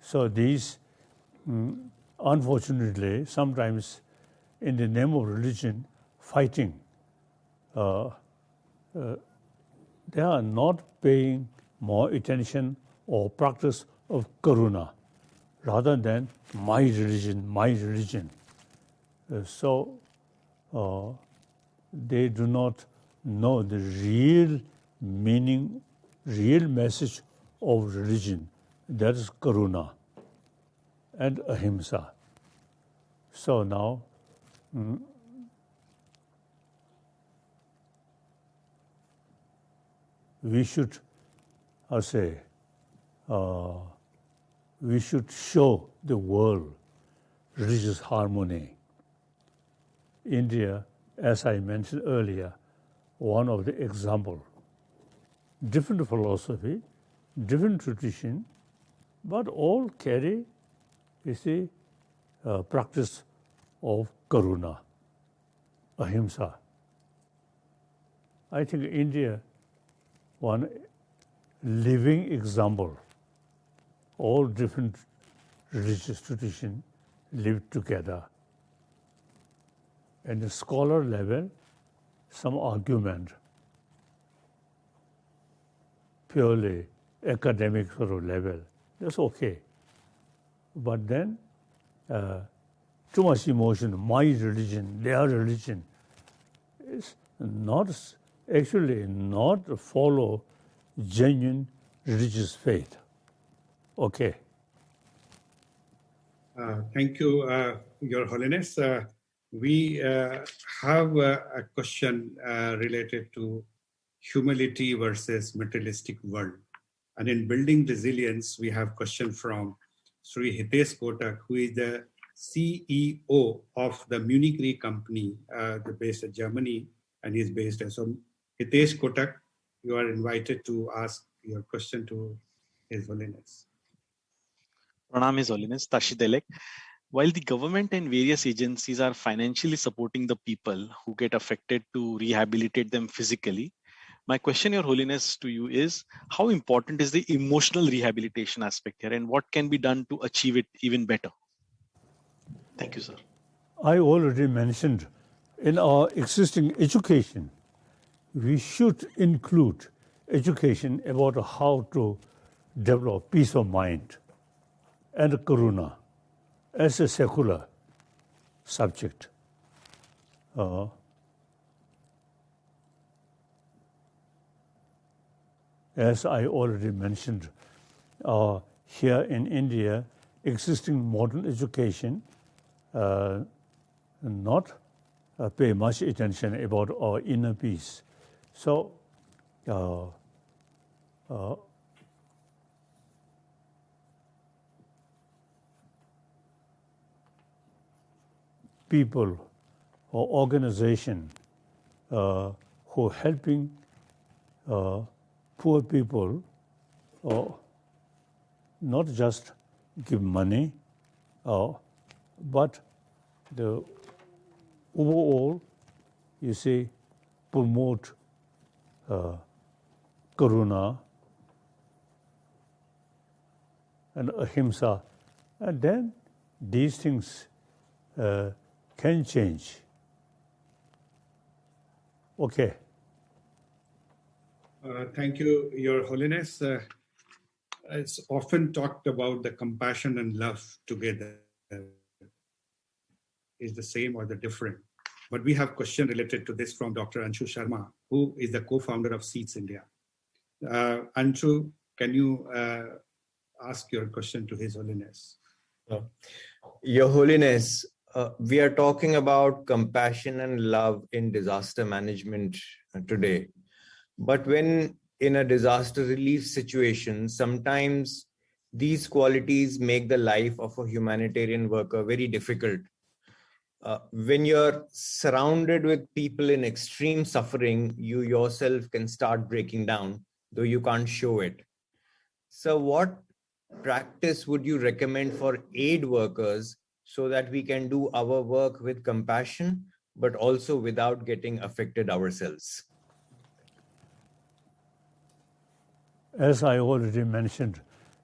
So these, unfortunately, sometimes in the name of religion, fighting, they are not paying more attention or practice of Karuna rather than my religion, my religion. So they do not know the real meaning, real message of religion. That is Karuna and Ahimsa. So now, we should, we should show the world religious harmony. India, as I mentioned earlier, one of the example. Different philosophy, different tradition, but all carry, you see, practice of Karuna, Ahimsa. I think India, one living example. All different religious traditions live together. At the scholar level, some argument, purely academic sort of level, that's okay. But then, too much emotion, my religion, their religion, is not actually not follow genuine religious faith. Okay. Thank you, Your Holiness. We have a question related to humility versus materialistic world. And in building resilience, we have question from Sri Hitesh Kotak, who is the CEO of the Munich Re company, based in Germany, and he's based there. So Hitesh Kotak, you are invited to ask your question to His Holiness. Pranam, His Holiness, Tashi Delek. While the government and various agencies are financially supporting the people who get affected to rehabilitate them physically, my question, Your Holiness, to you is, how important is the emotional rehabilitation aspect here, and what can be done to achieve it even better? Thank you, sir. I already mentioned in our existing education, we should include education about how to develop peace of mind and Karuna as a secular subject. As I already mentioned, here in India, existing modern education not pay much attention about our inner peace. So, people or organization who helping poor people, not just give money, but the overall, you see, promote Karuna and Ahimsa, and then these things can change. Okay. Thank you, Your Holiness. It's often talked about the compassion and love together. Is the same or the different? But we have a question related to this from Dr. Anshu Sharma, who is the co-founder of Seeds India. Anshu, can you ask your question to His Holiness? Your Holiness, we are talking about compassion and love in disaster management today. But when in a disaster relief situation, sometimes these qualities make the life of a humanitarian worker very difficult. When you're surrounded with people in extreme suffering, you yourself can start breaking down, though you can't show it. So what practice would you recommend for aid workers so that we can do our work with compassion, but also without getting affected ourselves? As I already mentioned,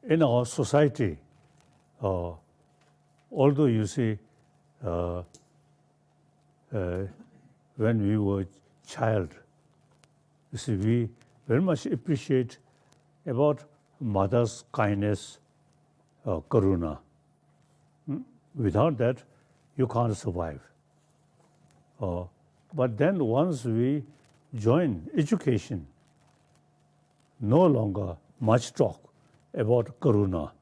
in our society, although you see, when we were child, you see, we very much appreciate about mother's kindness, karuna. Without that, you can't survive. But then once we join education, no longer much talk about karuna.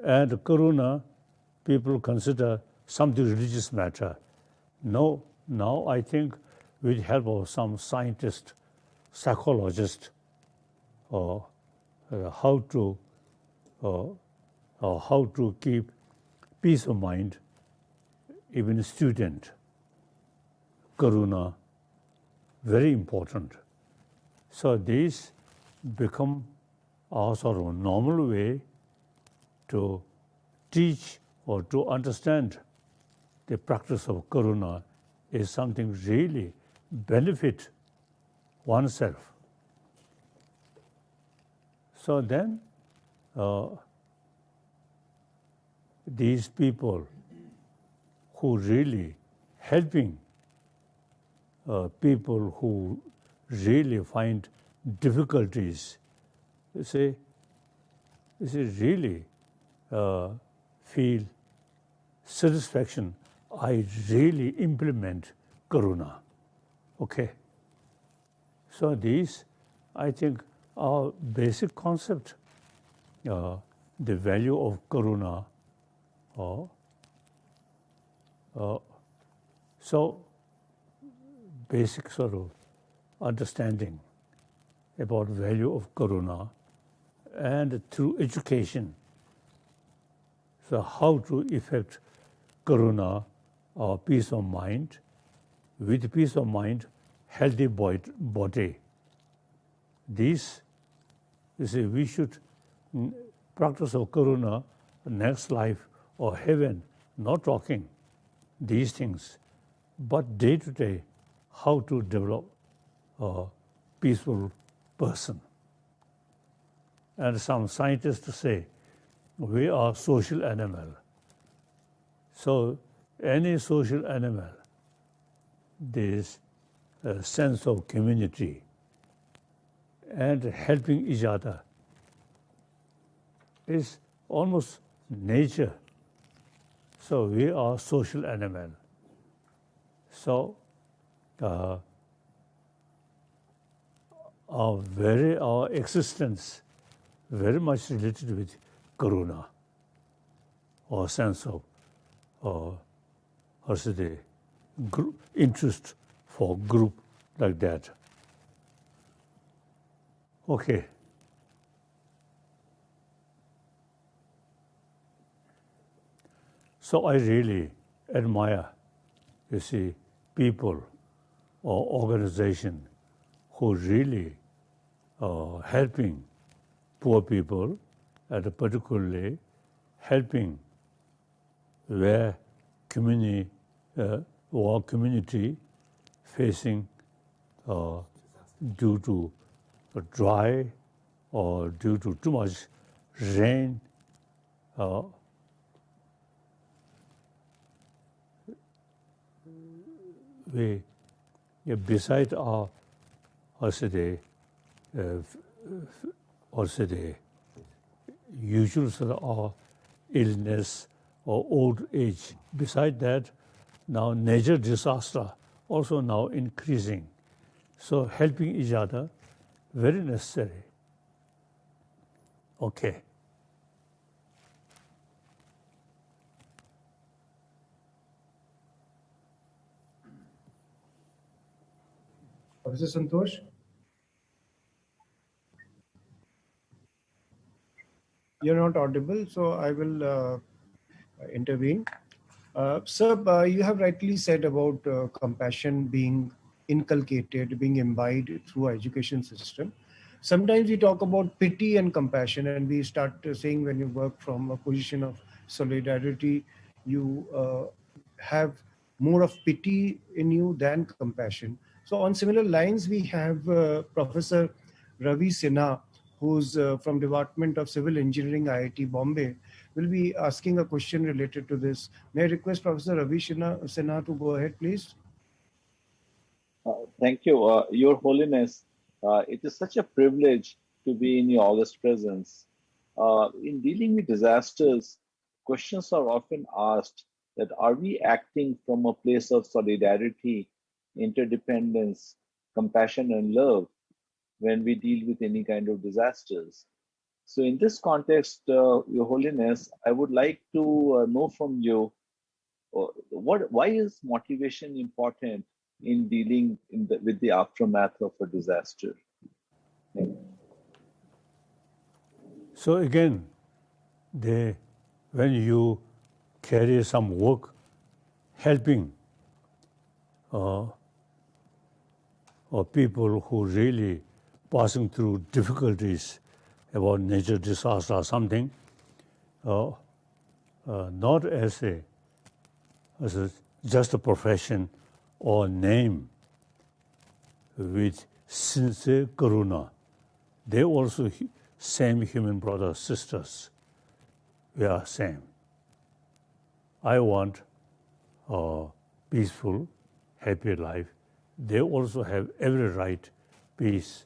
And karuna, people consider something religious matter. No, now I think with help of some scientist, psychologist, how to keep peace of mind, even student, karuna, very important. So these become our sort of normal way to teach or to understand the practice of karuna is something really benefit oneself. So then these people who really helping people who really find difficulties, you really feel satisfaction. I really implement karuna. Okay. So these, I think, are basic concept. The value of karuna. So basic sort of understanding about value of karuna, and through education, so how to effect karuna or peace of mind. With peace of mind, healthy body. These, you see, we should practice of karuna, next life or heaven, not talking these things, but day to day, how to develop a peaceful person. And some scientists say we are social animal. So any social animal, this sense of community and helping each other is almost nature. So we are social animal. So our existence very much related with karuna, or sense of group interest for group like that. Okay. So I really admire, you see, people or organization who really helping poor people, and particularly helping where community or community facing due to dry or due to too much rain. We, beside our usual sort of illness or old age. Beside that, now natural disaster also now increasing. So helping each other, very necessary. Okay. Professor Santosh? You're not audible, so I will intervene. Sir, you have rightly said about compassion being inculcated, being imbibed through our education system. Sometimes we talk about pity and compassion, and we start saying when you work from a position of solidarity, you have more of pity in you than compassion. So on similar lines, we have Professor Ravi Sinha, who's from Department of Civil Engineering, IIT Bombay, will be asking a question related to this. May I request Professor Ravi Sinha to go ahead, please? Thank you, Your Holiness. It is such a privilege to be in your august presence. In dealing with disasters, questions are often asked that are we acting from a place of solidarity, interdependence, compassion, and love when we deal with any kind of disasters? So in this context, Your Holiness, I would like to know from you, why is motivation important in dealing with the aftermath of a disaster? So again, when you carry some work helping or people who really passing through difficulties about nature disaster or something, not as just a profession or name, with sincere karuna. They also same human brothers, sisters. We are same. I want a peaceful, happy life. They also have every right, peace.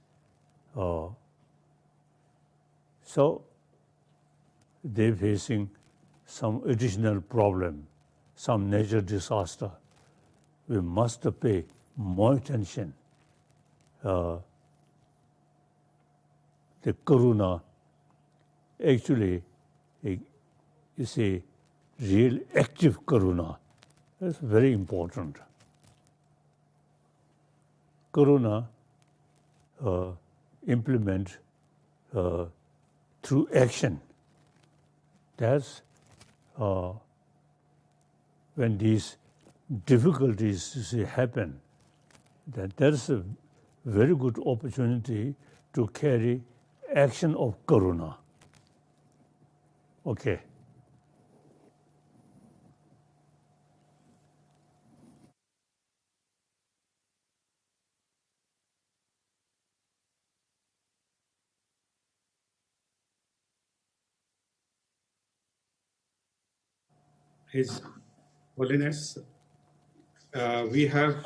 So they're facing some additional problem, some nature disaster. We must pay more attention. The karuna actually is a real active karuna. That's very important. Karuna implement through action. That's when these difficulties happen, that there's a very good opportunity to carry action of karuna. Okay. His Holiness, we have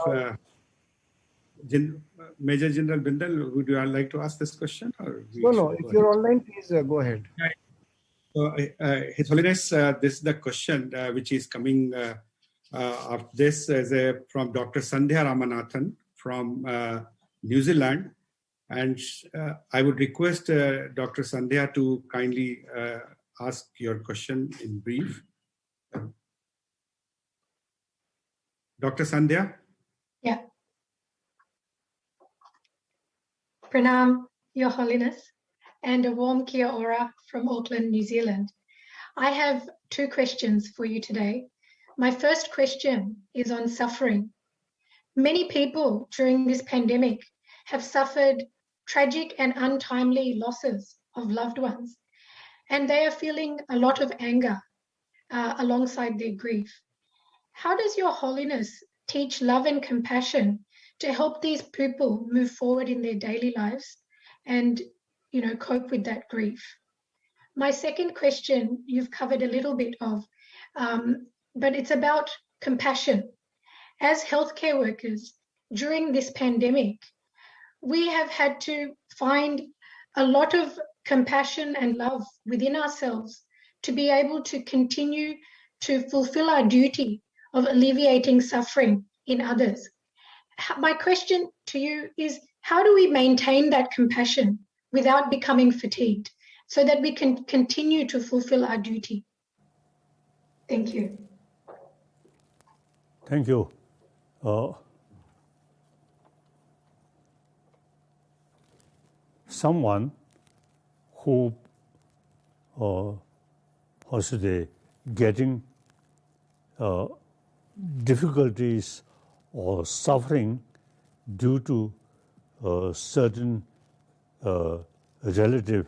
Major General Bindal. Would you like to ask this question? Or No. If you're online, please go ahead. So, His Holiness, this is the question which is coming of this from Dr. Sandhya Ramanathan from New Zealand. And I would request Dr. Sandhya to kindly ask your question in brief. Dr. Sandhya? Yeah. Pranam, Your Holiness, and a warm kia ora from Auckland, New Zealand. I have two questions for you today. My first question is on suffering. Many people during this pandemic have suffered tragic and untimely losses of loved ones, and they are feeling a lot of anger alongside their grief. How does Your Holiness teach love and compassion to help these people move forward in their daily lives and, cope with that grief? My second question, you've covered a little bit of, but it's about compassion. As healthcare workers during this pandemic, we have had to find a lot of compassion and love within ourselves to be able to continue to fulfill our duty of alleviating suffering in others. My question to you is, how do we maintain that compassion without becoming fatigued so that we can continue to fulfill our duty? Thank you. Thank you. someone who, how should they, getting difficulties or suffering due to certain relative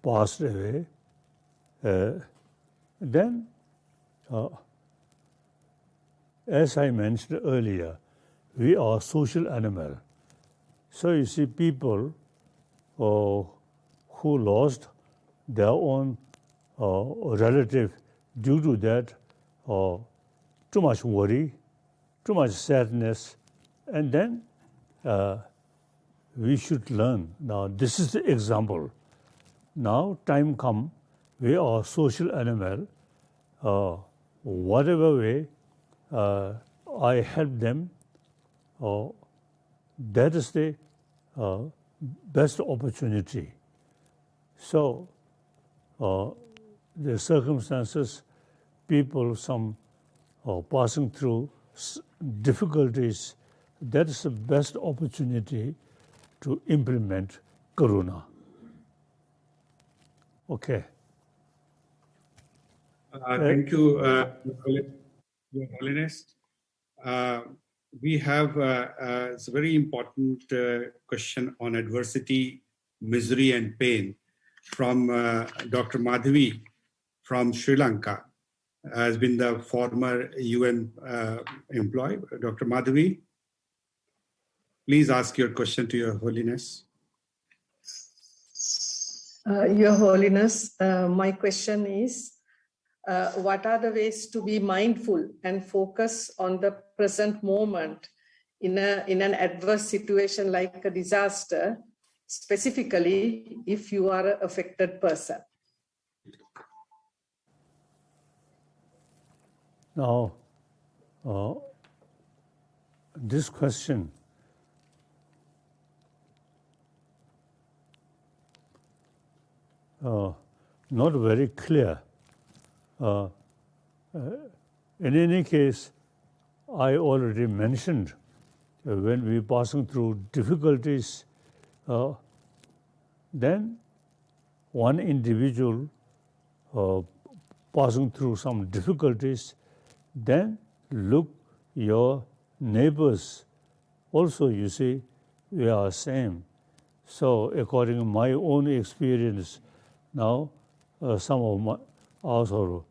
passed away, then, as I mentioned earlier, we are social animal. So you see, people who lost their own relative due to that, too much worry, too much sadness, and then we should learn. Now, this is the example. Now, time come, we are social animal. Whatever way I help them, that is the best opportunity. So, the circumstances, people, some passing through difficulties, that is the best opportunity to implement karuna. Okay. Thank you, Your Holiness. We have a very important question on adversity, misery, and pain from Dr. Madhavi from Sri Lanka, has been the former UN employee. Dr. Madhavi, please ask your question to Your Holiness. Your Holiness, my question is, what are the ways to be mindful and focus on the present moment in an adverse situation like a disaster, specifically if you are an affected person? Now, this question not very clear. In any case, I already mentioned when we passing through difficulties, then one individual passing through some difficulties, then look your neighbors. Also, you see, we are same. So, according to my own experience, now some of my also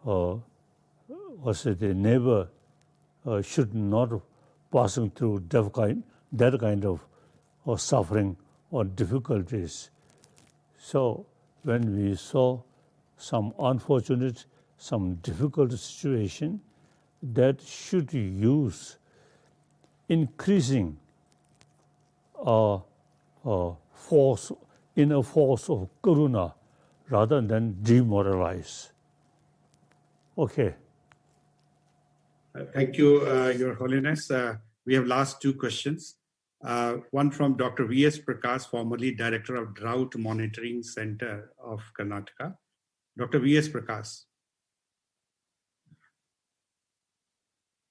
the neighbor should not passing through that kind of suffering or difficulties. So when we saw some unfortunate, some difficult situation, that should use increasing force, inner force of karuna, rather than demoralize. Okay. Thank you, Your Holiness. We have last two questions. One from Dr. V.S. Prakash, formerly Director of Drought Monitoring Center of Karnataka. Dr. V.S. Prakash.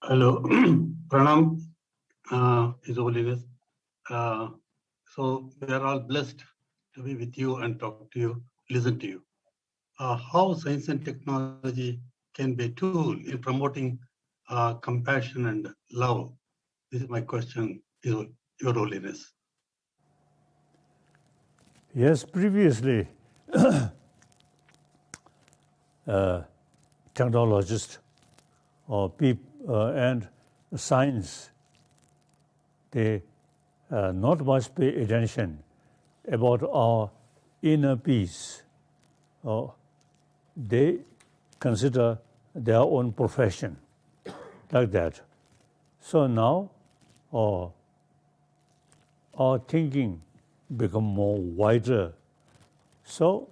Hello, Pranam, His Holiness. So we are all blessed to be with you and talk to you, listen to you. How science and technology can be a tool in promoting compassion and love? This is my question, Your Holiness. Yes, previously, technologists or people and science, they not much pay attention about our inner peace. They consider their own profession like that. So now our thinking become more wider. So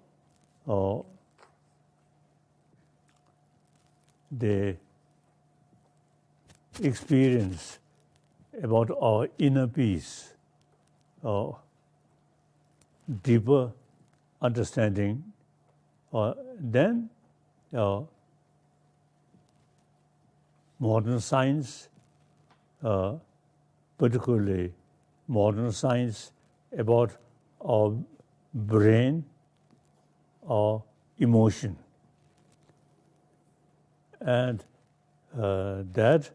they experience about our inner peace, deeper understanding, then modern science, particularly modern science about our brain or emotion. And that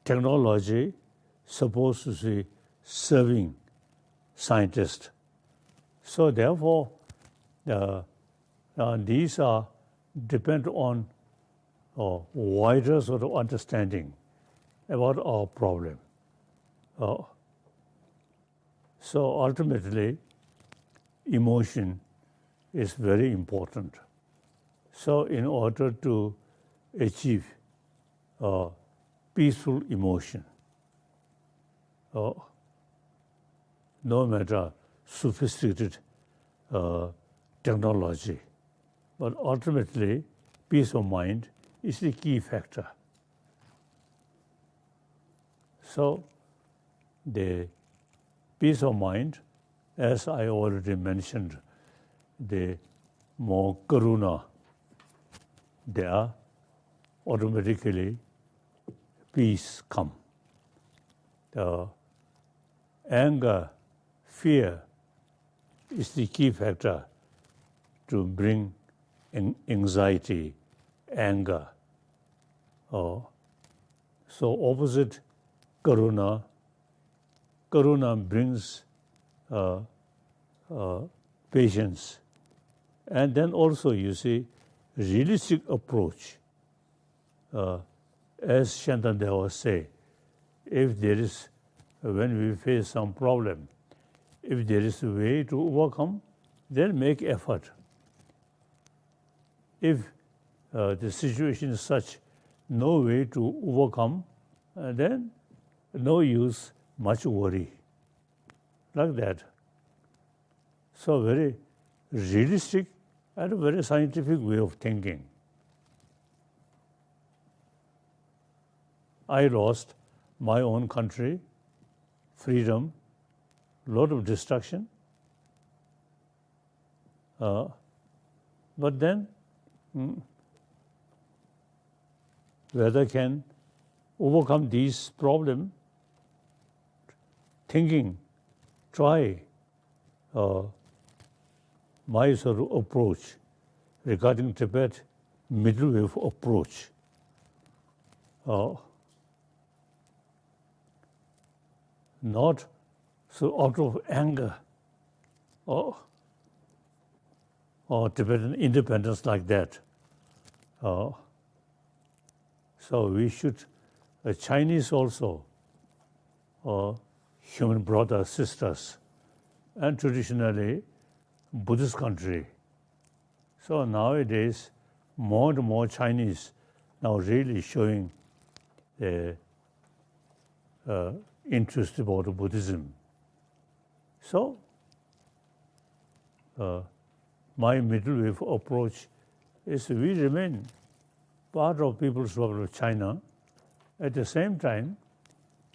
technology supposed to be serving scientists. So therefore, these are depend on a wider sort of understanding about our problem. So ultimately, emotion is very important. So in order to achieve peaceful emotion, no matter sophisticated technology, but ultimately peace of mind is the key factor. So the peace of mind, as I already mentioned, the more karuna there, automatically peace come. Anger, fear is the key factor to bring anxiety, anger. So opposite karuna brings patience. And then also, you see, realistic approach. As Shantandeva say, if there is, when we face some problem, if there is a way to overcome, then make effort. If the situation is such, no way to overcome, then no use, much worry. Like that. So very realistic and a very scientific way of thinking. I lost my own country, freedom, lot of destruction. But then, whether can overcome these problems, thinking, try my sort of approach regarding Tibet, middle way of approach. Not so out of anger or Tibetan independence like that. So we should, Chinese also, human brothers, sisters, and traditionally Buddhist country. So nowadays, more and more Chinese now really showing interest about Buddhism. So my middle way approach is we remain part of People's Republic of China. At the same time,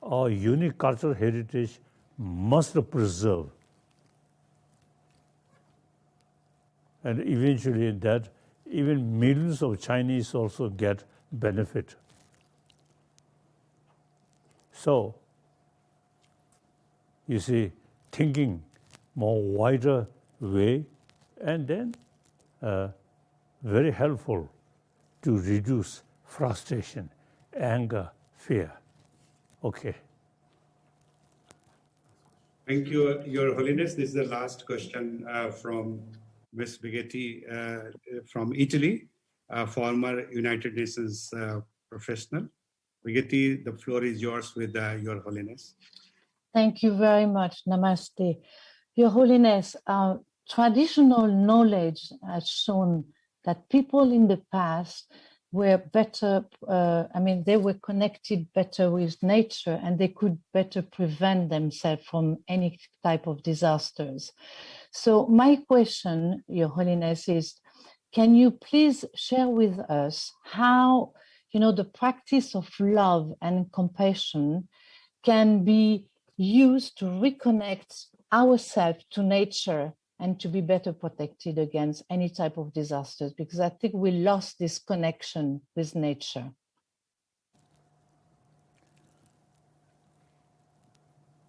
our unique cultural heritage must preserve. And eventually that even millions of Chinese also get benefit. So, you see, thinking more wider way, and then very helpful to reduce frustration, anger, fear. Okay. Thank you, Your Holiness. This is the last question from Ms. Bighetti from Italy, former United Nations professional. Bighetti, the floor is yours with Your Holiness. Thank you very much. Namaste. Your Holiness, traditional knowledge has shown that people in the past were better, they were connected better with nature and they could better prevent themselves from any type of disasters. So my question, Your Holiness, is can you please share with us how, the practice of love and compassion can be used to reconnect ourselves to nature and to be better protected against any type of disasters, because I think we lost this connection with nature.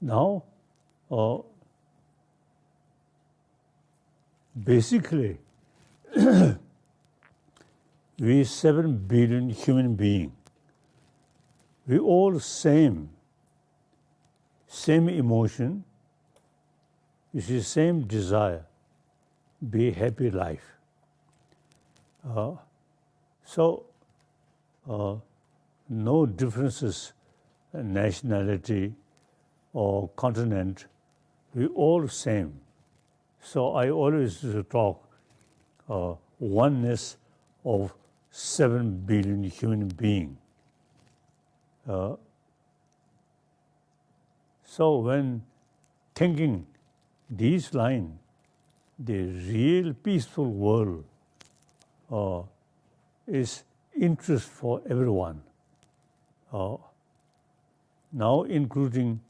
Now, basically, we 7 billion human beings, we all same emotion, you see, same desire, be happy life. No differences in nationality or continent, we all same. So I always talk oneness of 7 billion human beings. So when thinking these lines, the real peaceful world is interest for everyone. Now including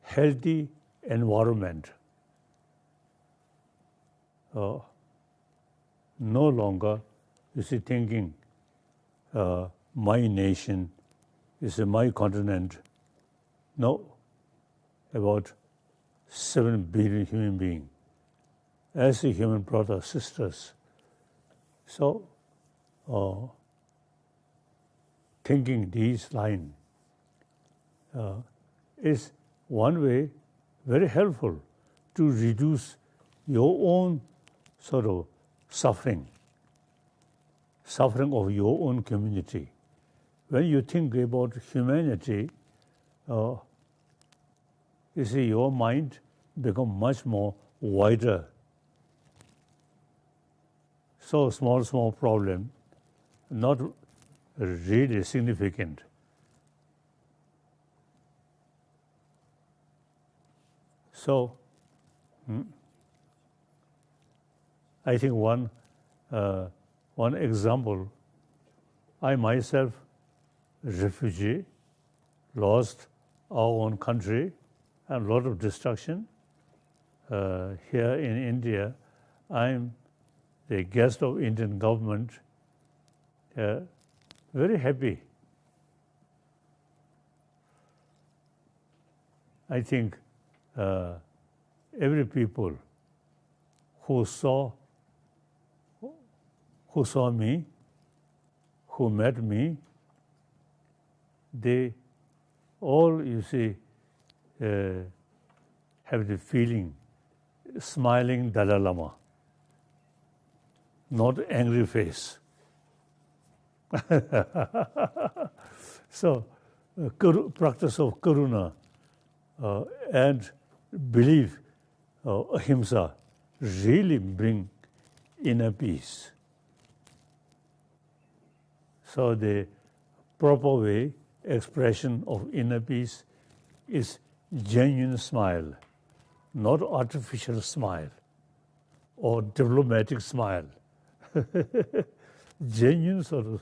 healthy environment. No longer you see thinking my nation is my continent. No, about 7 billion human beings as a human brothers, sisters. So thinking these lines is one way very helpful to reduce your own sort of suffering of your own community. When you think about humanity, you see your mind become much more wider. So small problem, not really significant. So I think one example, I myself, refugee, lost our own country and a lot of destruction. Here in India, I'm the guest of Indian government, very happy. I think every people who saw me, who met me, they all, you see, have the feeling, smiling Dalai Lama, not angry face. So, practice of karuna and belief, ahimsa, really bring inner peace. So the proper way, expression of inner peace is genuine smile, not artificial smile or diplomatic smile. Genuine sort of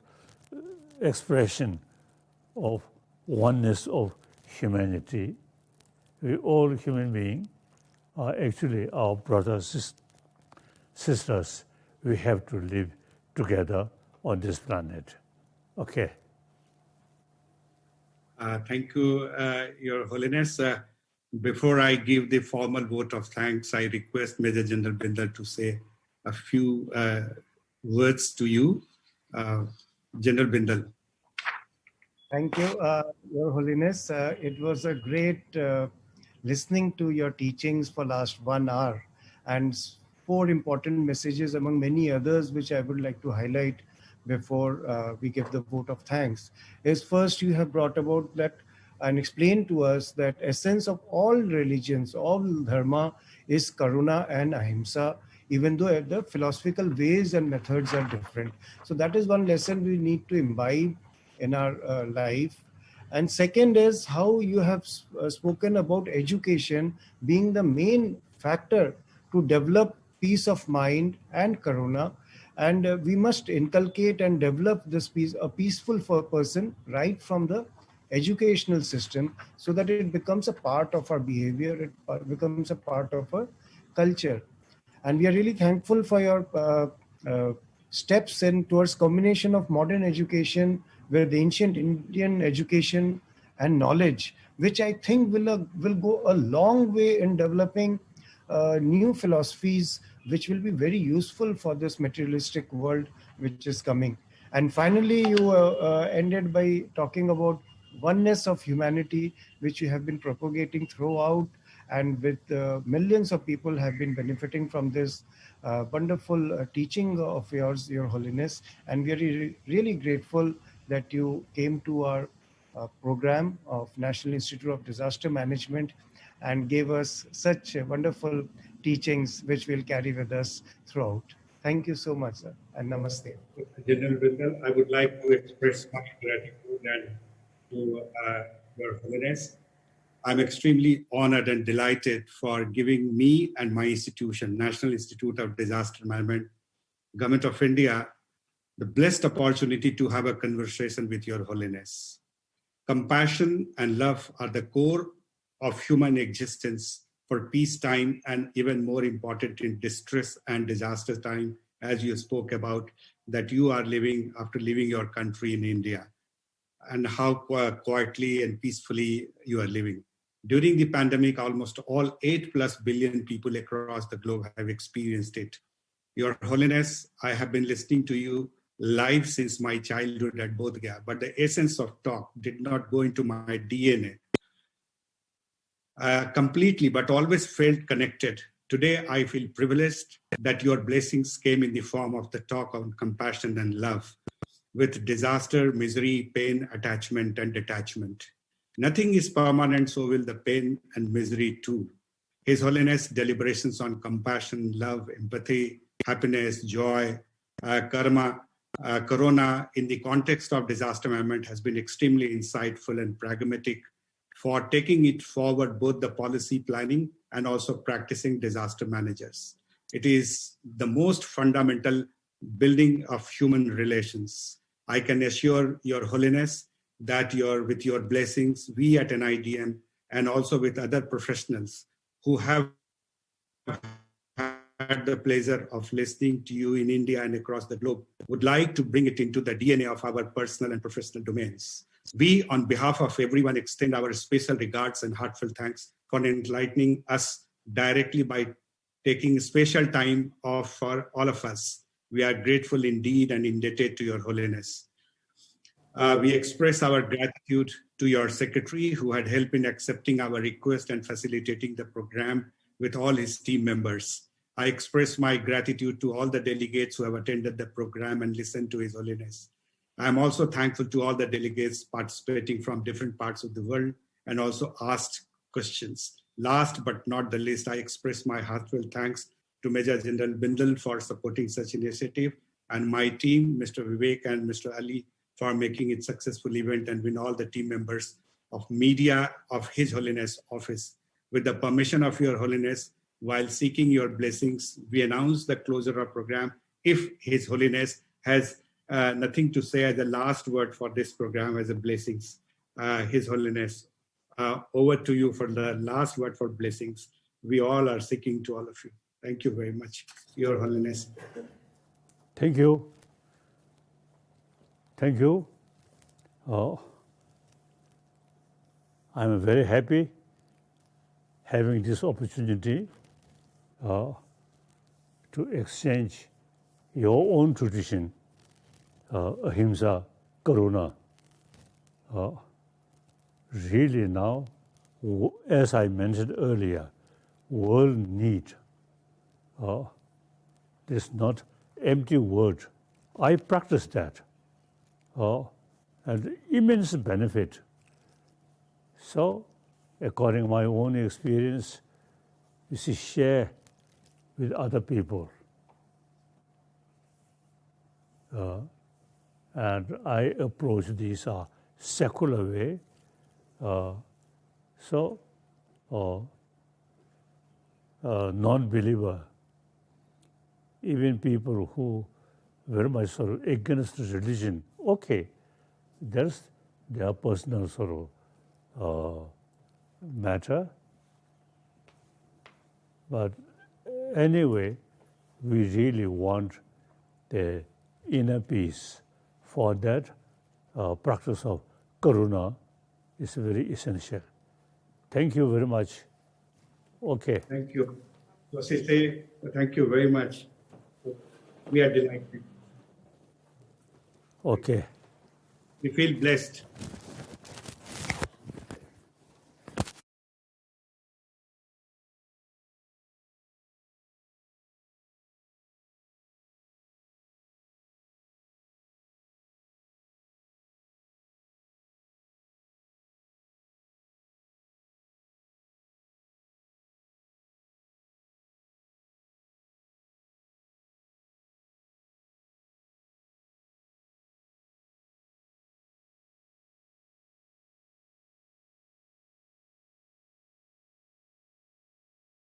expression of oneness of humanity. We all human beings are actually our brothers, sisters. We have to live together on this planet. Okay. Thank you, Your Holiness. Before I give the formal vote of thanks, I request Major General Bindal to say a few words to you. General Bindal. Thank you, Your Holiness. It was a great listening to your teachings for last 1 hour, and 4 important messages among many others which I would like to highlight before we give the vote of thanks. Is first, you have brought about that and explained to us that essence of all religions, all dharma is karuna and ahimsa, even though the philosophical ways and methods are different. So that is one lesson we need to imbibe in our life. And second is how you have spoken about education being the main factor to develop peace of mind and karuna. And we must inculcate and develop this peace, a peaceful person right from the educational system, so that it becomes a part of our behavior, it becomes a part of our culture. And we are really thankful for your steps in towards combination of modern education with ancient Indian education and knowledge, which I think will go a long way in developing new philosophies, which will be very useful for this materialistic world which is coming. And finally, you ended by talking about oneness of humanity, which you have been propagating throughout, and with millions of people have been benefiting from this wonderful teaching of yours, Your Holiness. And we are really grateful that you came to our program of National Institute of Disaster Management and gave us such wonderful teachings, which we'll carry with us throughout. Thank you so much, sir, and namaste. General Bindal, I would like to express my gratitude and to Your Holiness. I'm extremely honored and delighted for giving me and my institution, National Institute of Disaster Management, Government of India, the blessed opportunity to have a conversation with Your Holiness. Compassion and love are the core of human existence for peacetime, and even more important in distress and disaster time, as you spoke about, that you are living after leaving your country in India, and how quietly and peacefully you are living. During the pandemic, almost all 8+ billion people across the globe have experienced it. Your Holiness, I have been listening to you live since my childhood at Bodh Gaya, but the essence of talk did not go into my DNA completely, but always felt connected. Today, I feel privileged that your blessings came in the form of the talk on compassion and love, with disaster, misery, pain, attachment, and detachment. Nothing is permanent, so will the pain and misery too. His Holiness deliberations on compassion, love, empathy, happiness, joy, karma, corona in the context of disaster management has been extremely insightful and pragmatic for taking it forward, both the policy planning and also practicing disaster managers. It is the most fundamental building of human relations. I can assure Your Holiness that with your blessings, we at NIDM and also with other professionals who have had the pleasure of listening to you in India and across the globe, would like to bring it into the DNA of our personal and professional domains. We, on behalf of everyone, extend our special regards and heartfelt thanks for enlightening us directly by taking special time off for all of us. We are grateful indeed and indebted to Your Holiness. We express our gratitude to your secretary, who had helped in accepting our request and facilitating the program with all his team members. I express my gratitude to all the delegates who have attended the program and listened to His Holiness. I am also thankful to all the delegates participating from different parts of the world and also asked questions. Last but not the least, I express my heartfelt thanks to Major General Bindal for supporting such initiative, and my team, Mr. Vivek and Mr. Ali, for making it successful event, and with all the team members of media of His Holiness Office. With the permission of Your Holiness, while seeking your blessings, we announce the closure of program. If His Holiness has nothing to say as a last word for this program as a blessings, His Holiness, over to you for the last word for blessings. We all are seeking to all of you. Thank you very much, Your Holiness. Thank you. Thank you. I'm very happy having this opportunity to exchange your own tradition, ahimsa, karuna. Really now, as I mentioned earlier, world need this not empty word. I practice that, and immense benefit. So, according to my own experience, you see, share with other people. And I approach this secular way. So, non-believer, even people who very much sort of against religion, okay, that's their personal sort of matter. But anyway, we really want the inner peace. For that, practice of karuna is very essential. Thank you very much. Okay. Thank you. Sister, thank you very much. We are delighted. Okay. We feel blessed.